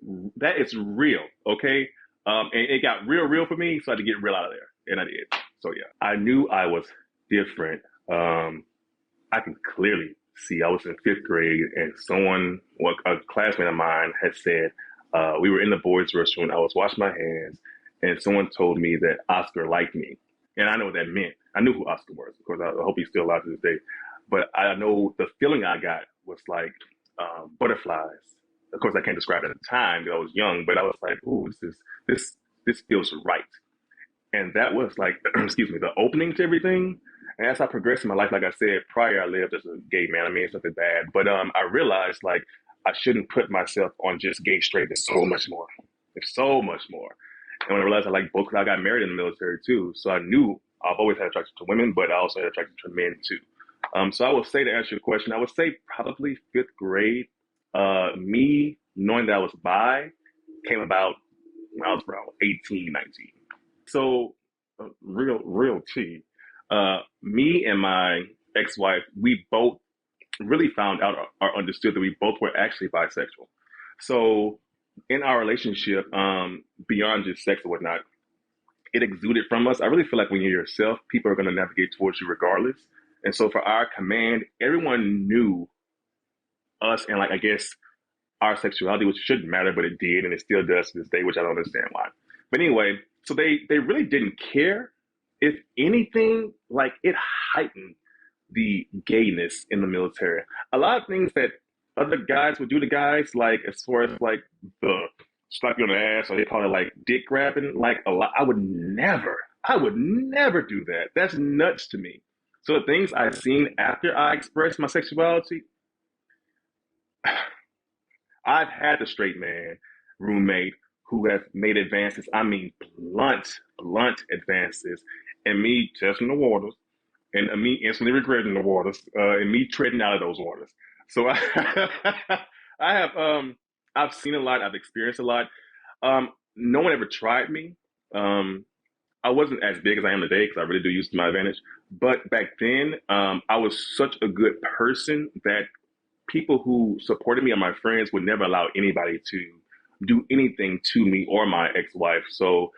real, okay? And it got real for me, so I had to get real out of there, and I did. So yeah, I knew I was different. I can clearly see I was in 5th grade, and a classmate of mine had said, We were in the boys' restroom. I was washing my hands, and someone told me that Oscar liked me, and I know what that meant. I knew who Oscar was. Of course, I hope he's still alive to this day. But I know the feeling I got was like butterflies. Of course, I can't describe it at the time because I was young, but I was like, "Ooh, this feels right." And that was like, excuse me, the opening to everything. And as I progressed in my life, like I said prior, I lived as a gay man. I mean, it's nothing bad, but I realized like I shouldn't put myself on just gay straight. There's so much more. There's so much more. And when I realized I like both, I got married in the military too, so I knew I've always had attraction to women, but I also had attraction to men too. So I would say, to answer your question, I would say probably fifth grade. Me knowing that I was bi came about when I was around 18, 19. So, real tea. Me and my ex-wife, we both really found out or understood that we both were actually bisexual. So, in our relationship, beyond just sex or whatnot, it exuded from us. I really feel like when you're yourself, people are going to navigate towards you regardless. And so, for our command, everyone knew us and, like, I guess our sexuality, which shouldn't matter, but it did, and it still does to this day, which I don't understand why. But anyway, so they really didn't care. If anything, like it heightened the gayness in the military. A lot of things that other guys would do to guys, like as far as like the slap you on the ass, or they call it like dick grabbing, like a lot. I would never do that. That's nuts to me. So the things I've seen after I expressed my sexuality, I've had the straight man roommate who has made advances. I mean, blunt advances, and me testing the waters, and me instantly regretting the waters, and me treading out of those waters. So I have, I've seen a lot. I've experienced a lot. No one ever tried me. I wasn't as big as I am today because I really do use it to my advantage. But back then, I was such a good person that people who supported me and my friends would never allow anybody to do anything to me or my ex-wife. So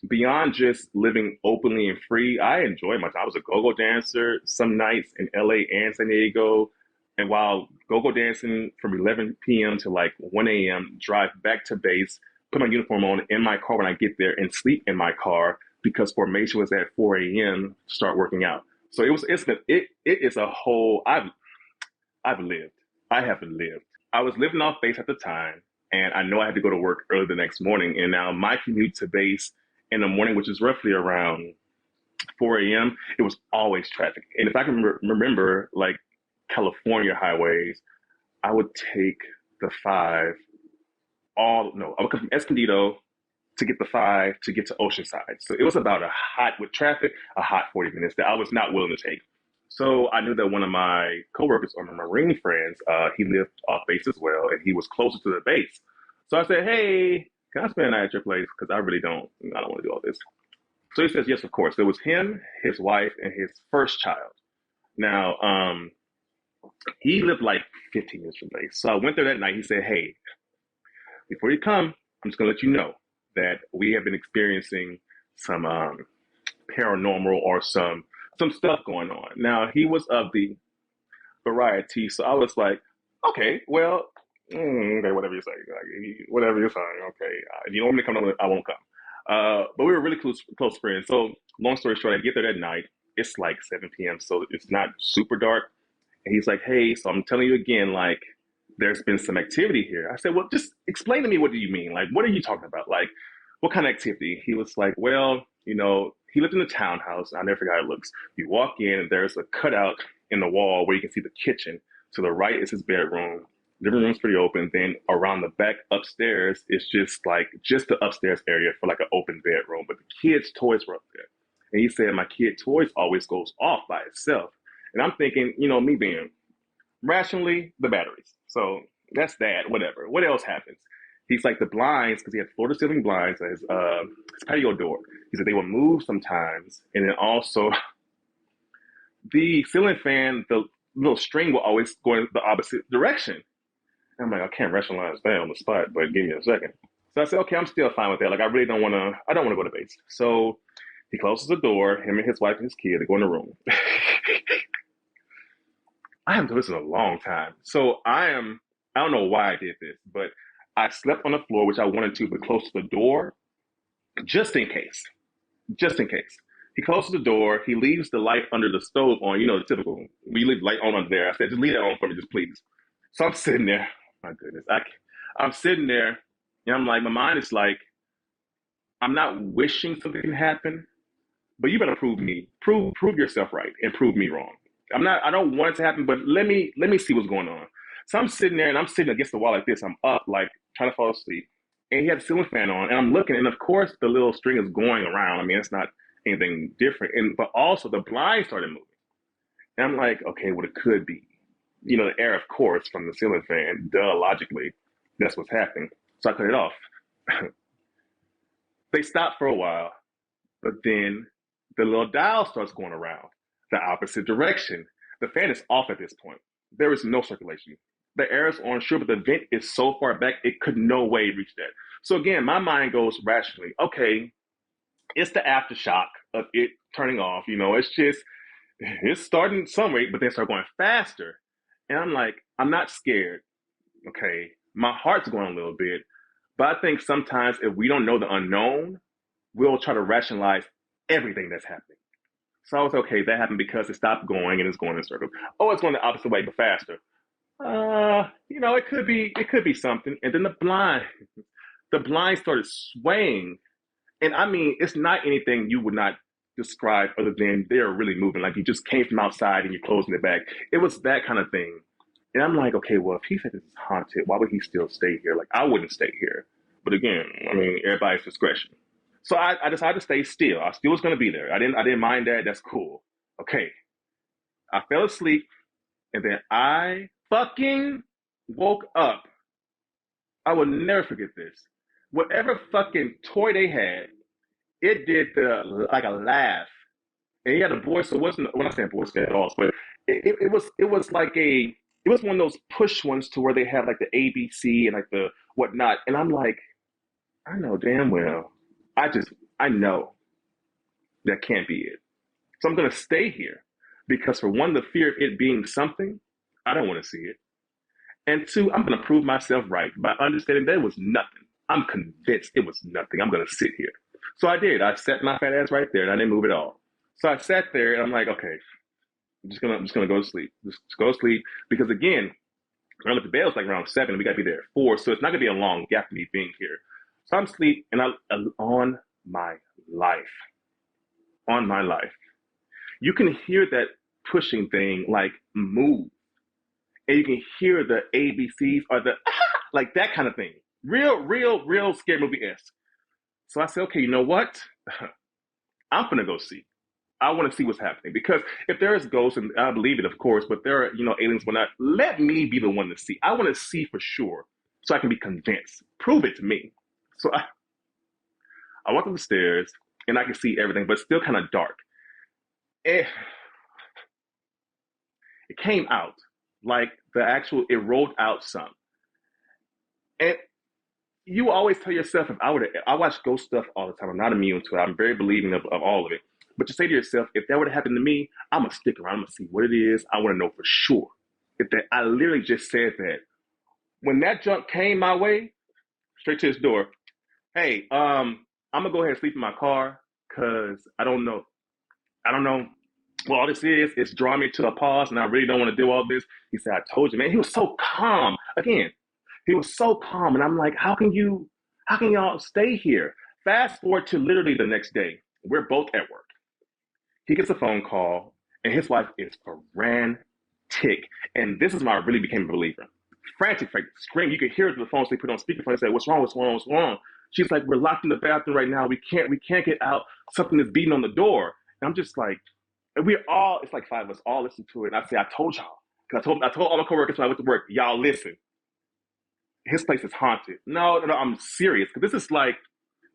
beyond just living openly and free, I enjoy myself. I was a go-go dancer some nights in LA and San Diego. And while go-go dancing from 11 p.m. to like 1 a.m., drive back to base, put my uniform on in my car when I get there and sleep in my car because formation was at 4 a.m. to start working out. So it is a whole, I've lived. I have lived. I was living off base at the time, and I know I had to go to work early the next morning. And now my commute to base in the morning, which is roughly around 4 a.m., it was always traffic. And if I can remember, like California highways, I would take the five I would come from Escondido to get the five to get to Oceanside. So it was about with traffic, a hot 40 minutes that I was not willing to take. So I knew that one of my coworkers or my Marine friends, he lived off base as well, and he was closer to the base. So I said, "Hey, can I spend a night at your place? Because I don't want to do all this." So he says, "Yes, of course." It was him, his wife, and his first child. Now, he lived like 15 minutes from base. So I went there that night. He said, "Hey, before you come, I'm just going to let you know that we have been experiencing some paranormal or some stuff going on." Now, he was of the variety, so I was like, "Okay, well, okay, whatever you say, whatever you're saying, okay. If you don't want me to come, I won't come." But we were really close friends. So, long story short, I get there that night. It's like 7 p.m., so it's not super dark. And he's like, "Hey, so I'm telling you again, like, there's been some activity here." I said, "Well, just explain to me, what do you mean? Like, what are you talking about? Like, what kind of activity?" He was like, "Well, he lived in a townhouse. I never forgot how it looks. You walk in, and there's a cutout in the wall where you can see the kitchen. To the right is his bedroom. Living room's pretty open. Then around the back upstairs, it's just the upstairs area for like an open bedroom. But the kids' toys were up there." And he said, "My kid toys always goes off by itself." And I'm thinking, me being rationally, the batteries. So that's that, whatever. What else happens? He's like, the blinds, because he had floor to ceiling blinds at his patio door. He said they would move sometimes. And then also the ceiling fan, the little string will always go in the opposite direction. And I'm like, I can't rationalize that on the spot, but give me a second. So I said, okay, I'm still fine with that. Like, I don't want to go to base. So he closes the door, him and his wife and his kid, they go in the room. I haven't done this in a long time. So I don't know why I did this, but I slept on the floor, which I wanted to, but close to the door, just in case. Just in case. He closes the door. He leaves the light under the stove on. You know, the typical. We leave the light on under there. I said, just leave it on for me, just please. So I'm sitting there. My goodness. I'm sitting there, and I'm like, my mind is like, I'm not wishing something can happen, but you better prove yourself right and prove me wrong. I don't want it to happen, but let me see what's going on. So I'm sitting there and I'm sitting against the wall like this. I'm up, like trying to fall asleep. And he had a ceiling fan on, and I'm looking, and of course the little string is going around. I mean, it's not anything different. But also the blinds started moving. And I'm like, okay, what it could be. You know, the air, of course, from the ceiling fan, duh, logically, that's what's happening. So I cut it off. They stopped for a while, but then the little dial starts going around the opposite direction. The fan is off at this point. There is no circulation. The air is on, sure, but the vent is so far back, it could no way reach that. So again, my mind goes rationally, okay, it's the aftershock of it turning off. You know, it's starting some rate, but then start going faster. And I'm like, I'm not scared. Okay. My heart's going a little bit. But I think sometimes if we don't know the unknown, we'll try to rationalize everything that's happening. So I was okay, that happened because it stopped going and it's going in a circle. Oh, it's going the opposite way, but faster. You know, it could be something. And then the blind started swaying. And I mean, it's not anything you would not describe other than they're really moving. Like you just came from outside and you're closing it back. It was that kind of thing. And I'm like, okay, well, if he said this is haunted, why would he still stay here? Like, I wouldn't stay here. But again, I mean, everybody's discretion. So I decided to stay still. I still was going to be there. I didn't mind that. That's cool. Okay. I fell asleep, and then I fucking woke up. I will never forget this. Whatever fucking toy they had, it did like a laugh. And he had a voice, so it wasn't, when I say voice at all, but it was like it was one of those push ones to where they have like the ABC and like the whatnot. And I'm like, I know damn well, I know that can't be it. So I'm going to stay here because for one, the fear of it being something, I don't want to see it. And two, I'm going to prove myself right by understanding that it was nothing. I'm convinced it was nothing. I'm going to sit here. So I did. I sat my fat ass right there and I didn't move at all. So I sat there and I'm like, okay, I'm just gonna go to sleep. Just go to sleep because again, when I look at the bell, it's like around 7. We got to be there at 4, so it's not gonna be a long gap for me being here. So I'm asleep, and on my life, on my life, you can hear that pushing thing like move, and you can hear the ABCs or the like that kind of thing. Real scary movie esque. So I said, okay, you know what? I'm gonna go see. I want to see what's happening because if there is ghosts, and I believe it, of course, but there are, aliens, whatnot, let me be the one to see. I want to see for sure so I can be convinced. Prove it to me. So I walk up the stairs and I can see everything, but it's still kind of dark. It came out like it rolled out some. And you always tell yourself, I watch ghost stuff all the time. I'm not immune to it. I'm very believing of all of it. But you say to yourself, if that would have happened to me, I'm gonna stick around. I'm gonna see what it is. I want to know for sure. I literally just said that when that junk came my way, straight to his door. Hey, I'm gonna go ahead and sleep in my car because I don't know. Well, all this is, it's drawing me to a pause, and I really don't want to do all this. He said, I told you, man. He was so calm. Again, he was so calm, and I'm like, how can y'all stay here? Fast forward to literally the next day. We're both at work. He gets a phone call, and his wife is frantic. And this is when I really became a believer. Frantic, scream. You could hear it through the phone. So they put it on speakerphone and say, "What's wrong? What's wrong? What's wrong?" She's like, "We're locked in the bathroom right now. We can't get out. Something is beating on the door." And I'm just like, and it's like 5 of us all listen to it. And I say, I told y'all. Because I told all my coworkers when I went to work, y'all listen. His place is haunted. No, I'm serious. Because this is like,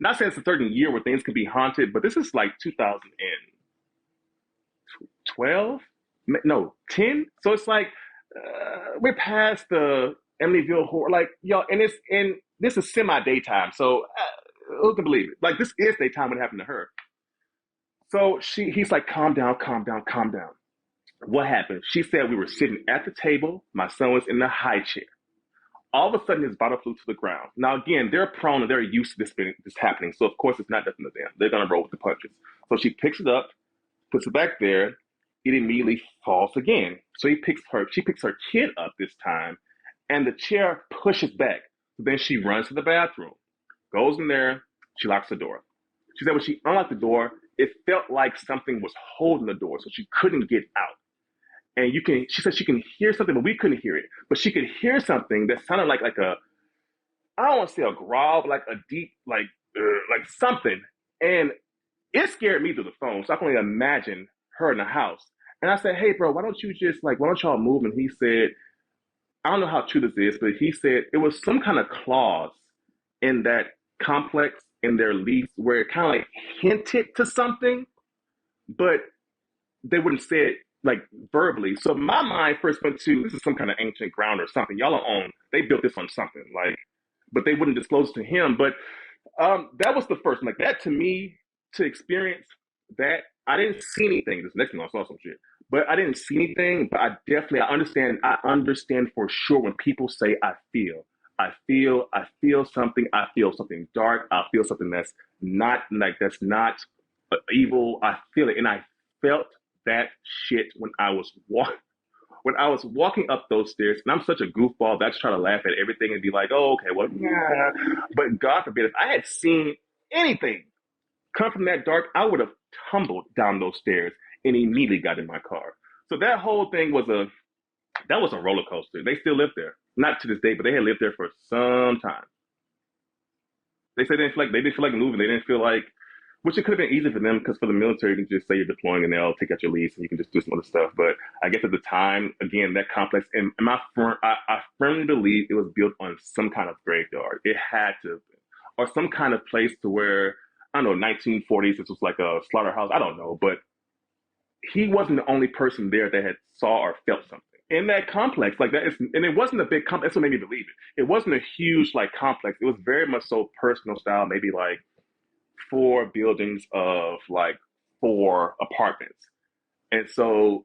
not saying it's a certain year where things can be haunted, but this is like 2012? No, 10? So it's like, we're past the Amityville horror. Like, y'all, and this is semi-daytime. So who can believe it? Like, this is daytime what happened to her. So he's like, calm down, calm down, calm down. What happened? She said we were sitting at the table. My son was in the high chair. All of a sudden, his bottle flew to the ground. Now, again, they're prone and they're used to this happening. So, of course, it's not nothing to them. They're going to roll with the punches. So she picks it up, puts it back there. It immediately falls again. So she picks her kid up this time, and the chair pushes back. So then she runs to the bathroom, goes in there, she locks the door. She said when she unlocked the door, it felt like something was holding the door, so she couldn't get out. And she said she can hear something, but we couldn't hear it. But she could hear something that sounded like a, I don't want to say a growl, but like a deep, like something. And it scared me through the phone. So I can only imagine her in the house. And I said, hey, bro, why don't y'all move? And he said, I don't know how true this is, but he said it was some kind of clause in that complex in their lease where it kind of like hinted to something, but they wouldn't say it like verbally. So my mind first went to, this is some kind of ancient ground or something. Y'all are on, they built this on something, like, but they wouldn't disclose it to him. But that was the first, like that to me, to experience that. I didn't see anything. This next thing I saw some shit, but I didn't see anything. But I understand for sure when people say I feel something. I feel something dark. I feel something that's not evil. I feel it, and I felt that shit when I was walking up those stairs. And I'm such a goofball that I just try to laugh at everything and be like, oh, okay, well, yeah. But God forbid, if I had seen anything come from that dark, I would have tumbled down those stairs and immediately got in my car. So that whole thing was a roller coaster. They still live there. Not to this day, but they had lived there for some time. They said they didn't feel like moving. They didn't feel like, which it could have been easy for them because for the military, you can just say you're deploying and they'll take out your lease and you can just do some other stuff. But I guess at the time, again, that complex, and I firmly believe it was built on some kind of graveyard. It had to have been. Or some kind of place to where, I don't know, 1940s, this was like a slaughterhouse. I don't know. But he wasn't the only person there that had saw or felt something. In that complex, like that, and it wasn't a big complex. That's what made me believe it. It wasn't a huge like complex. It was very much so personal style, maybe like 4 buildings of like 4 apartments. And so,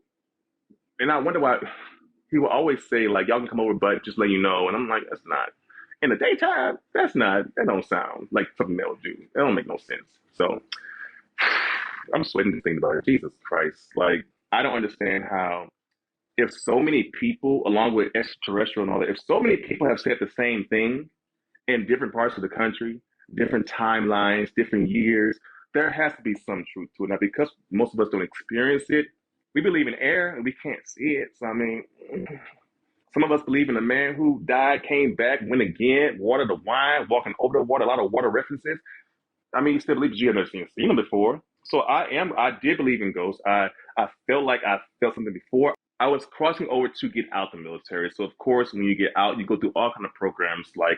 and I wonder why he would always say like, y'all can come over, but just let you know. And I'm like, that's not, in the daytime, that don't sound like something they'll do. That don't make no sense. So I'm sweating to think about it. Jesus Christ. Like, I don't understand how, if so many people, along with extraterrestrial and all that, if so many people have said the same thing in different parts of the country, different timelines, different years, there has to be some truth to it. Now, because most of us don't experience it, we believe in air and we can't see it. So, I mean, some of us believe in a man who died, came back, went again, water to wine, walking over the water, a lot of water references. I mean, you still believe, but you have never seen them before. So I did believe in ghosts. I felt like I felt something before. I was crossing over to get out the military. So of course, when you get out, you go through all kind of programs like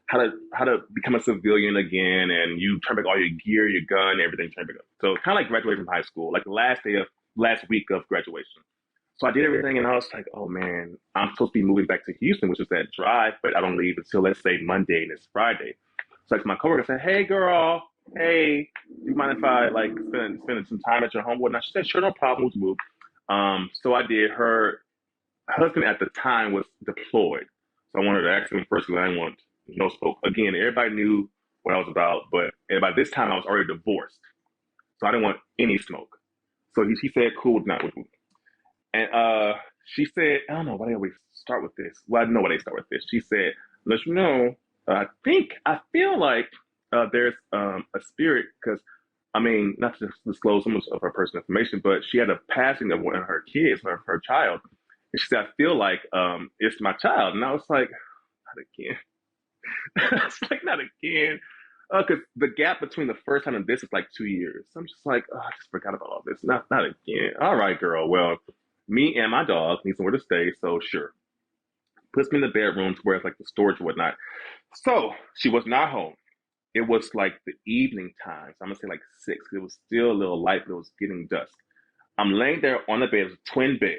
how to become a civilian again, and you turn back all your gear, your gun, everything. Turn back up. So kind of like graduating from high school, like the last week of graduation. So I did everything, and I was like, oh man, I'm supposed to be moving back to Houston, which is that drive, but I don't leave until let's say Monday, and it's Friday. So like my coworker said, hey girl, hey, do you mind if I like spend some time at your home? And she said, sure, no problem, we'll move. So I did. Her husband at the time was deployed. So I wanted to ask him first because I didn't want no smoke. Again, everybody knew what I was about, but by this time I was already divorced. So I didn't want any smoke. So he said, cool, not with me. And she said, I don't know why they always start with this. Well, I know why they start with this. She said, let you know, I feel like there's a spirit, because I mean, not to disclose so much of her personal information, but she had a passing of one of her kids, her child. And she said, I feel like it's my child. And I was like, not again. It's like, not again. Because the gap between the first time and this is like 2 years. So I'm just like, oh, I just forgot about all this. Not again. All right, girl. Well, me and my dog need somewhere to stay, so sure. Puts me in the bedroom to where it's like the storage and whatnot. So she was not home. It was like the evening time. So I'm gonna say like 6. It was still a little light, but it was getting dusk. I'm laying there on the bed. It was a twin bed.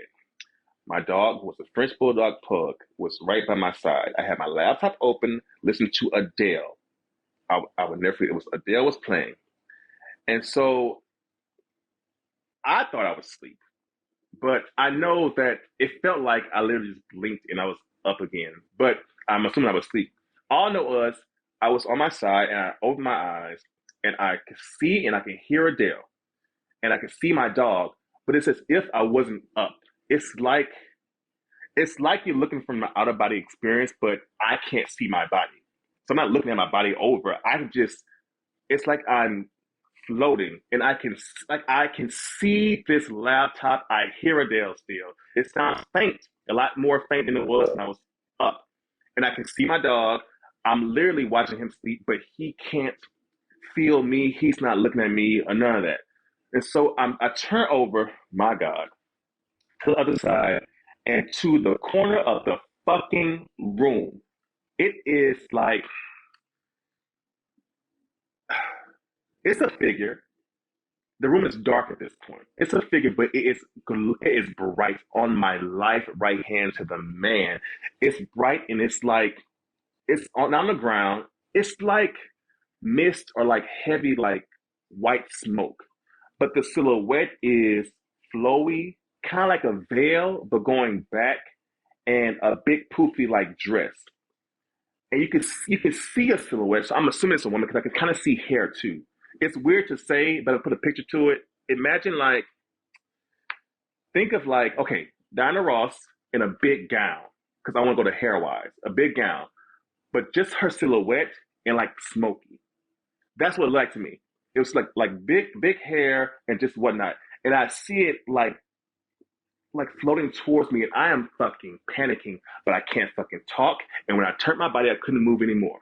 My dog, who was a French Bulldog pug, was right by my side. I had my laptop open, listening to Adele. I would never forget. It was Adele was playing. And so I thought I was asleep. But I know that it felt like I literally just blinked and I was up again. But I'm assuming I was asleep. All I know was I was on my side and I opened my eyes and I could see and I could hear Adele and I could see my dog, but it's as if I wasn't up. It's like it's like you're looking from an out of body experience, but I can't see my body. So I'm not looking at my body over. I just it's like I'm floating and I can see this laptop. I hear Adele still. It sounds faint, a lot more faint than it was when I was up. And I can see my dog. I'm literally watching him sleep, but he can't feel me. He's not looking at me or none of that. And so I turn over, my God, to the other side and to the corner of the fucking room. It is like, it's a figure. The room is dark at this point. It's a figure, but it is bright on my life right hand to the man. It's bright and it's like it's on the ground. It's like mist or like heavy like white smoke, but the silhouette is flowy, kind of like a veil, but going back, and a big poofy like dress. And you can see a silhouette. So I'm assuming it's a woman because I can kind of see hair too. It's weird to say, but I put a picture to it. Imagine like think of like okay, Diana Ross in a big gown because I want to go to hair wise, a big gown, but just her silhouette and like smoky. That's what it looked like to me. It was like big hair and just whatnot, and I see it like floating towards me, and I am fucking panicking, but I can't fucking talk. And when I turned my body, I couldn't move anymore.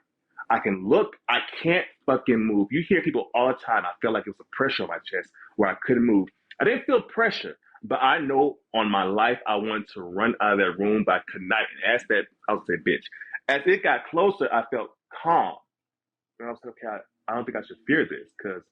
I can look, I can't fucking move. You hear people all the time. I felt like it was a pressure on my chest where I couldn't move. I didn't feel pressure, but I know on my life I wanted to run out of that room, but I could not. And as that, I would say, bitch. As it got closer, I felt calm. And I was like, okay, I don't think I should fear this because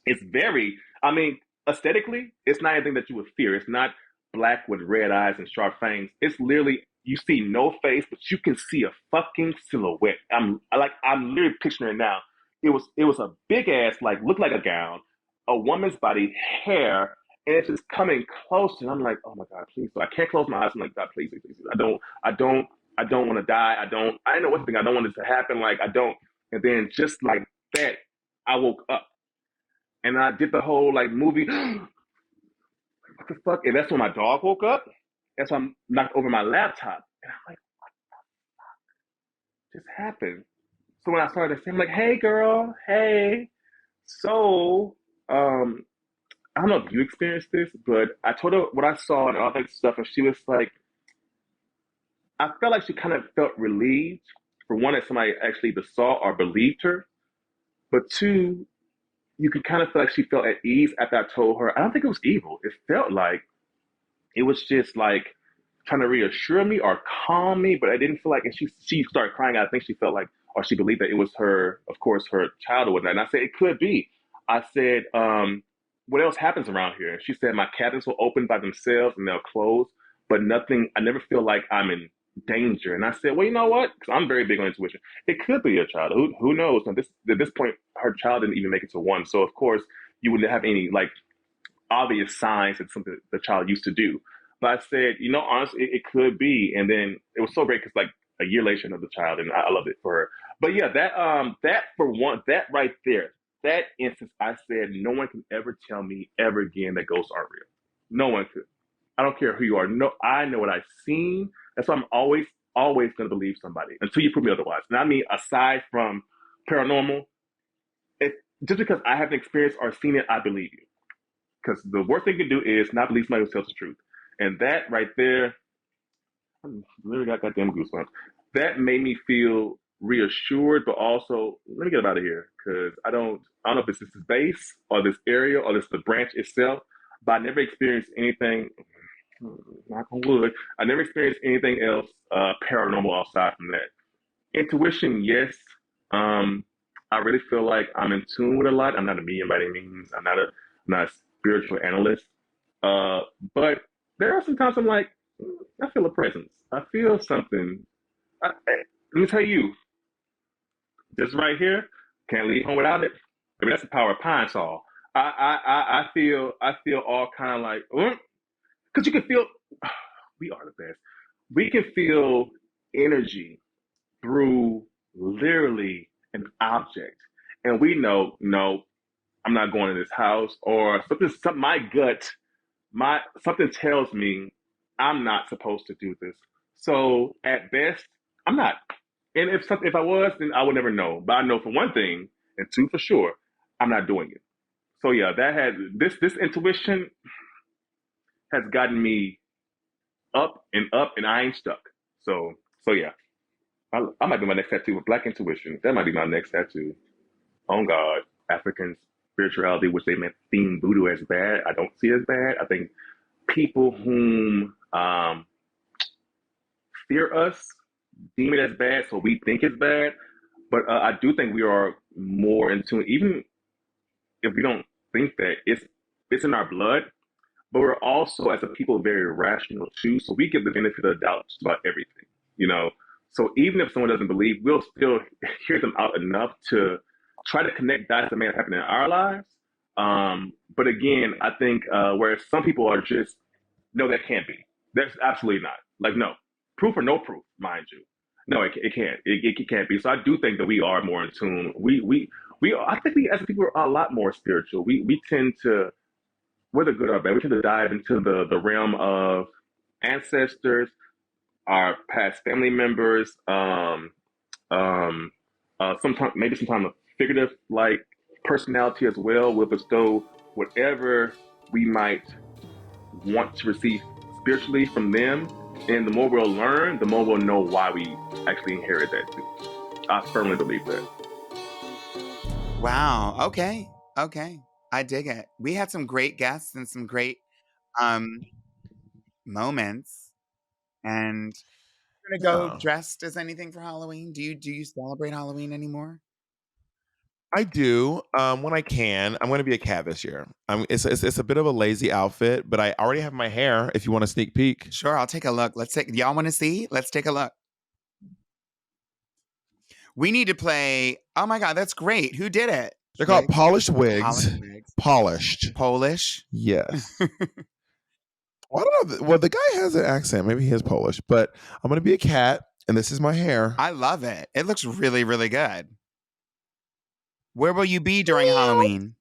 it's very, I mean, aesthetically, it's not anything that you would fear. It's not black with red eyes and sharp fangs. It's literally you see no face, but you can see a fucking silhouette. I'm literally picturing it now. It was a big ass, like looked like a gown, a woman's body, hair, and it's just coming close. And I'm like, oh my God, please. So I can't close my eyes. I'm like, God, please, please, please. I don't want to die. I know one thing. I don't want this to happen. Like I don't. And then just like that, I woke up and I did the whole like movie. What the fuck? And that's when my dog woke up. That's when I knocked over my laptop. And I'm like, just happened. So when I started to say, I'm like, hey girl, hey. So, I don't know if you experienced this, but I told her what I saw and all that stuff, and she was like, I felt like she kind of felt relieved. For one, that somebody actually either saw or believed her. But two, you could kind of feel like she felt at ease after I told her. I don't think it was evil. It felt like it was just like trying to reassure me or calm me, but I didn't feel like. And she started crying. I think she felt like, or she believed that it was her, of course, her child or whatnot. And I said it could be. I said, what else happens around here? And she said my cabinets will open by themselves and they'll close, but nothing. I never feel like I'm in danger. And I said, well, you know what? Because I'm very big on intuition. It could be your child. Who knows? At this point, her child didn't even make it to one. So of course, you wouldn't have any like obvious signs that something the child used to do. But I said, honestly, it could be. And then it was so great because like a year later, another child, and I loved it for her. But yeah, that for one, that right there, that instance, I said, no one can ever tell me ever again that ghosts aren't real. No one could. I don't care who you are. No, I know what I've seen. That's why I'm always going to believe somebody until you prove me otherwise. And I mean, aside from paranormal, if just because I haven't experienced or seen it, I believe you. Because the worst thing you can do is not believe somebody who tells the truth. And that right there, I literally got goddamn goosebumps. That made me feel reassured, but also let me get out of here because I don't know if this is the base or this area or this the branch itself, but I never experienced anything. Knock on wood. I never experienced anything else paranormal outside from that. Intuition, yes. I really feel like I'm in tune with a lot. I'm not a medium by any means. I'm not a spiritual analyst. Uh, but there are some times I'm like, I feel a presence. I feel something. Let me tell you, this right here, can't leave home without it. I mean, that's the power of pine saw. I feel all kind of like, because you can feel. We are the best. We can feel energy through literally an object. And we know, no, I'm not going to this house, or something my gut, something tells me I'm not supposed to do this. So at best, I'm not. And if I was, then I would never know. But I know for one thing, and two for sure, I'm not doing it. So yeah, that had this intuition has gotten me up, and I ain't stuck. So yeah, I might do my next tattoo with Black intuition. That might be my next tattoo. On God, African spirituality, which they meant theme voodoo as bad. I don't see it as bad. I think people whom fear us deem it as bad, so we think it's bad. But I do think we are more in tune, even if we don't think that it's in our blood. But we're also, as a people, very rational too. So we give the benefit of the doubt just about everything, you know. So even if someone doesn't believe, we'll still hear them out enough to try to connect dots that may have happened in our lives. But again, I think whereas some people are just, no, that can't be. That's absolutely not. Like, no, proof or no proof, mind you. No, it can't. It can't be. So I do think that we are more in tune. I think we as people are a lot more spiritual. We tend to, whether good or bad, we tend to dive into the realm of ancestors, our past family members, sometimes a figurative like personality as well. Will bestow whatever we might want to receive spiritually from them, and the more we'll learn, the more we'll know why we actually inherit that too. I firmly believe that. Wow. Okay. Okay. I dig it. We had some great guests and some great um moments. And you're gonna go Yeah. dressed as anything for Halloween? Do you celebrate Halloween anymore? I do when I can. I'm going to be a cat this year. It's a bit of a lazy outfit, but I already have my hair. If you want a sneak peek, Sure, I'll take a look. Y'all want to see? Let's take a look. We need to play. Oh my God, that's great. Who did it? they're called Wigs? polished wigs. Polished wigs. Polished. Polish. Yes. Well, I don't know. Well, the guy has an accent. Maybe he is Polish, but I'm going to be a cat, and this is my hair. I love it. It looks really, really good. Where will you be during Halloween?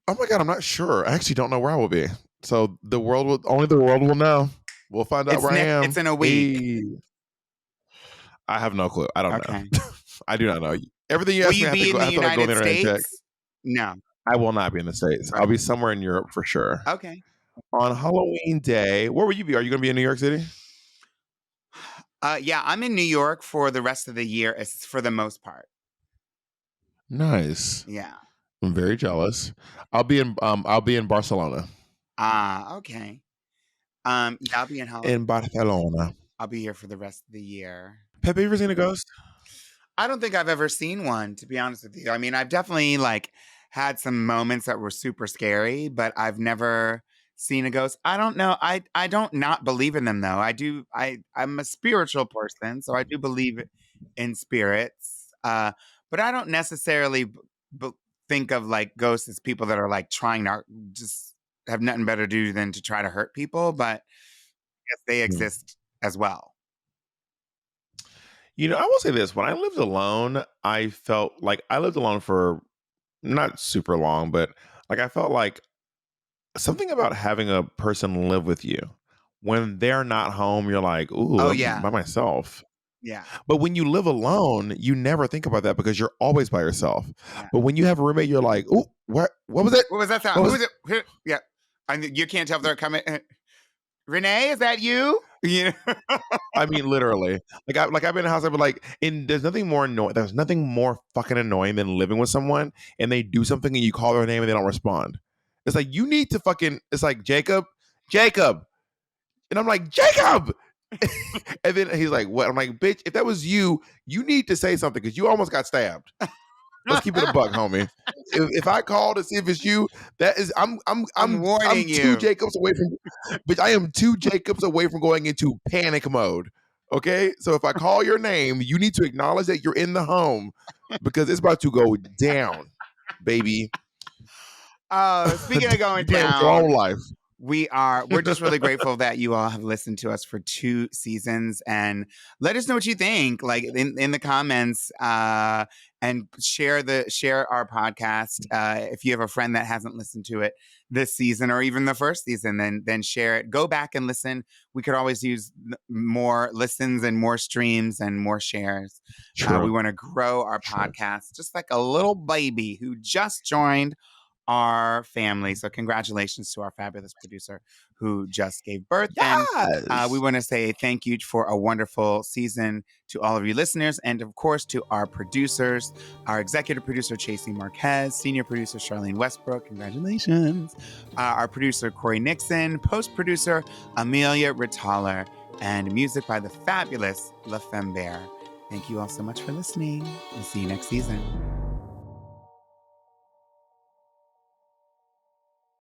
Oh my God, I'm not sure. I actually don't know where I will be. So only the world will know. We'll find out where I am. It's in a week. Hey. I have no clue. I don't Okay. know. I do not know. Everything you Will ask me, you I have be to in go. the I have to like, go on the United internet and check. States? No. I will not be in the States. Right. I'll be somewhere in Europe for sure. Okay. On Halloween day, where will you be? Are you going to be in New York City? Yeah, I'm in New York for the rest of the year, for the most part. Nice. Yeah. I'm very jealous. I'll be in Barcelona. Okay. Yeah, I'll be In Barcelona. I'll be here for the rest of the year. Pepe, you ever seen a ghost? I don't think I've ever seen one, to be honest with you. I mean, I've definitely like had some moments that were super scary, but I've never seen a ghost. I don't know. I don't not believe in them though. I'm a spiritual person, so I do believe in spirits. But I don't necessarily think of like ghosts as people that are like trying to just have nothing better to do than to try to hurt people, but yes, they exist as well. You know, I will say this. When I lived alone, I felt like I lived alone for not super long, but like I felt like something about having a person live with you. When they're not home, you're like, ooh, Oh, I'm yeah. by myself. Yeah. But when you live alone, you never think about that because you're always by yourself. Yeah. But when you have a roommate, you're like, ooh, what was it? What was that sound? Who was it? Yeah. You can't tell if they're coming. Renee, is that you? Yeah. I mean, literally. I've been in a house. I've been like, and there's nothing more annoying. There's nothing more fucking annoying than living with someone and they do something and you call their name and they don't respond. It's like you need to fucking. It's like Jacob, and I'm like Jacob, and then he's like, what? I'm like, bitch. If that was you, you need to say something because you almost got stabbed. Let's keep it a buck, homie. If I call to see if it's you, that is I'm warning you. 2 Jacobs away from, but I am 2 Jacobs away from going into panic mode. Okay, so if I call your name, you need to acknowledge that you're in the home because it's about to go down, baby. Speaking of going You're playing with your down, own life. we're just really grateful that you all have listened to us for 2 seasons, and let us know what you think, like in the comments, and share our podcast. If you have a friend that hasn't listened to it this season or even the first season, then share it. Go back and listen. We could always use more listens and more streams and more shares. We want to grow our podcast just like a little baby who just joined our family. So congratulations to our fabulous producer who just gave birth. Yes. And we want to say thank you for a wonderful season to all of you listeners, and of course to our producers, our executive producer Chasey Marquez, senior producer Charlene Westbrook, congratulations, our producer Corey Nixon, post producer Amelia Rittaler, and music by the fabulous La Femme Bear. Thank you all so much for listening. We'll see you next season.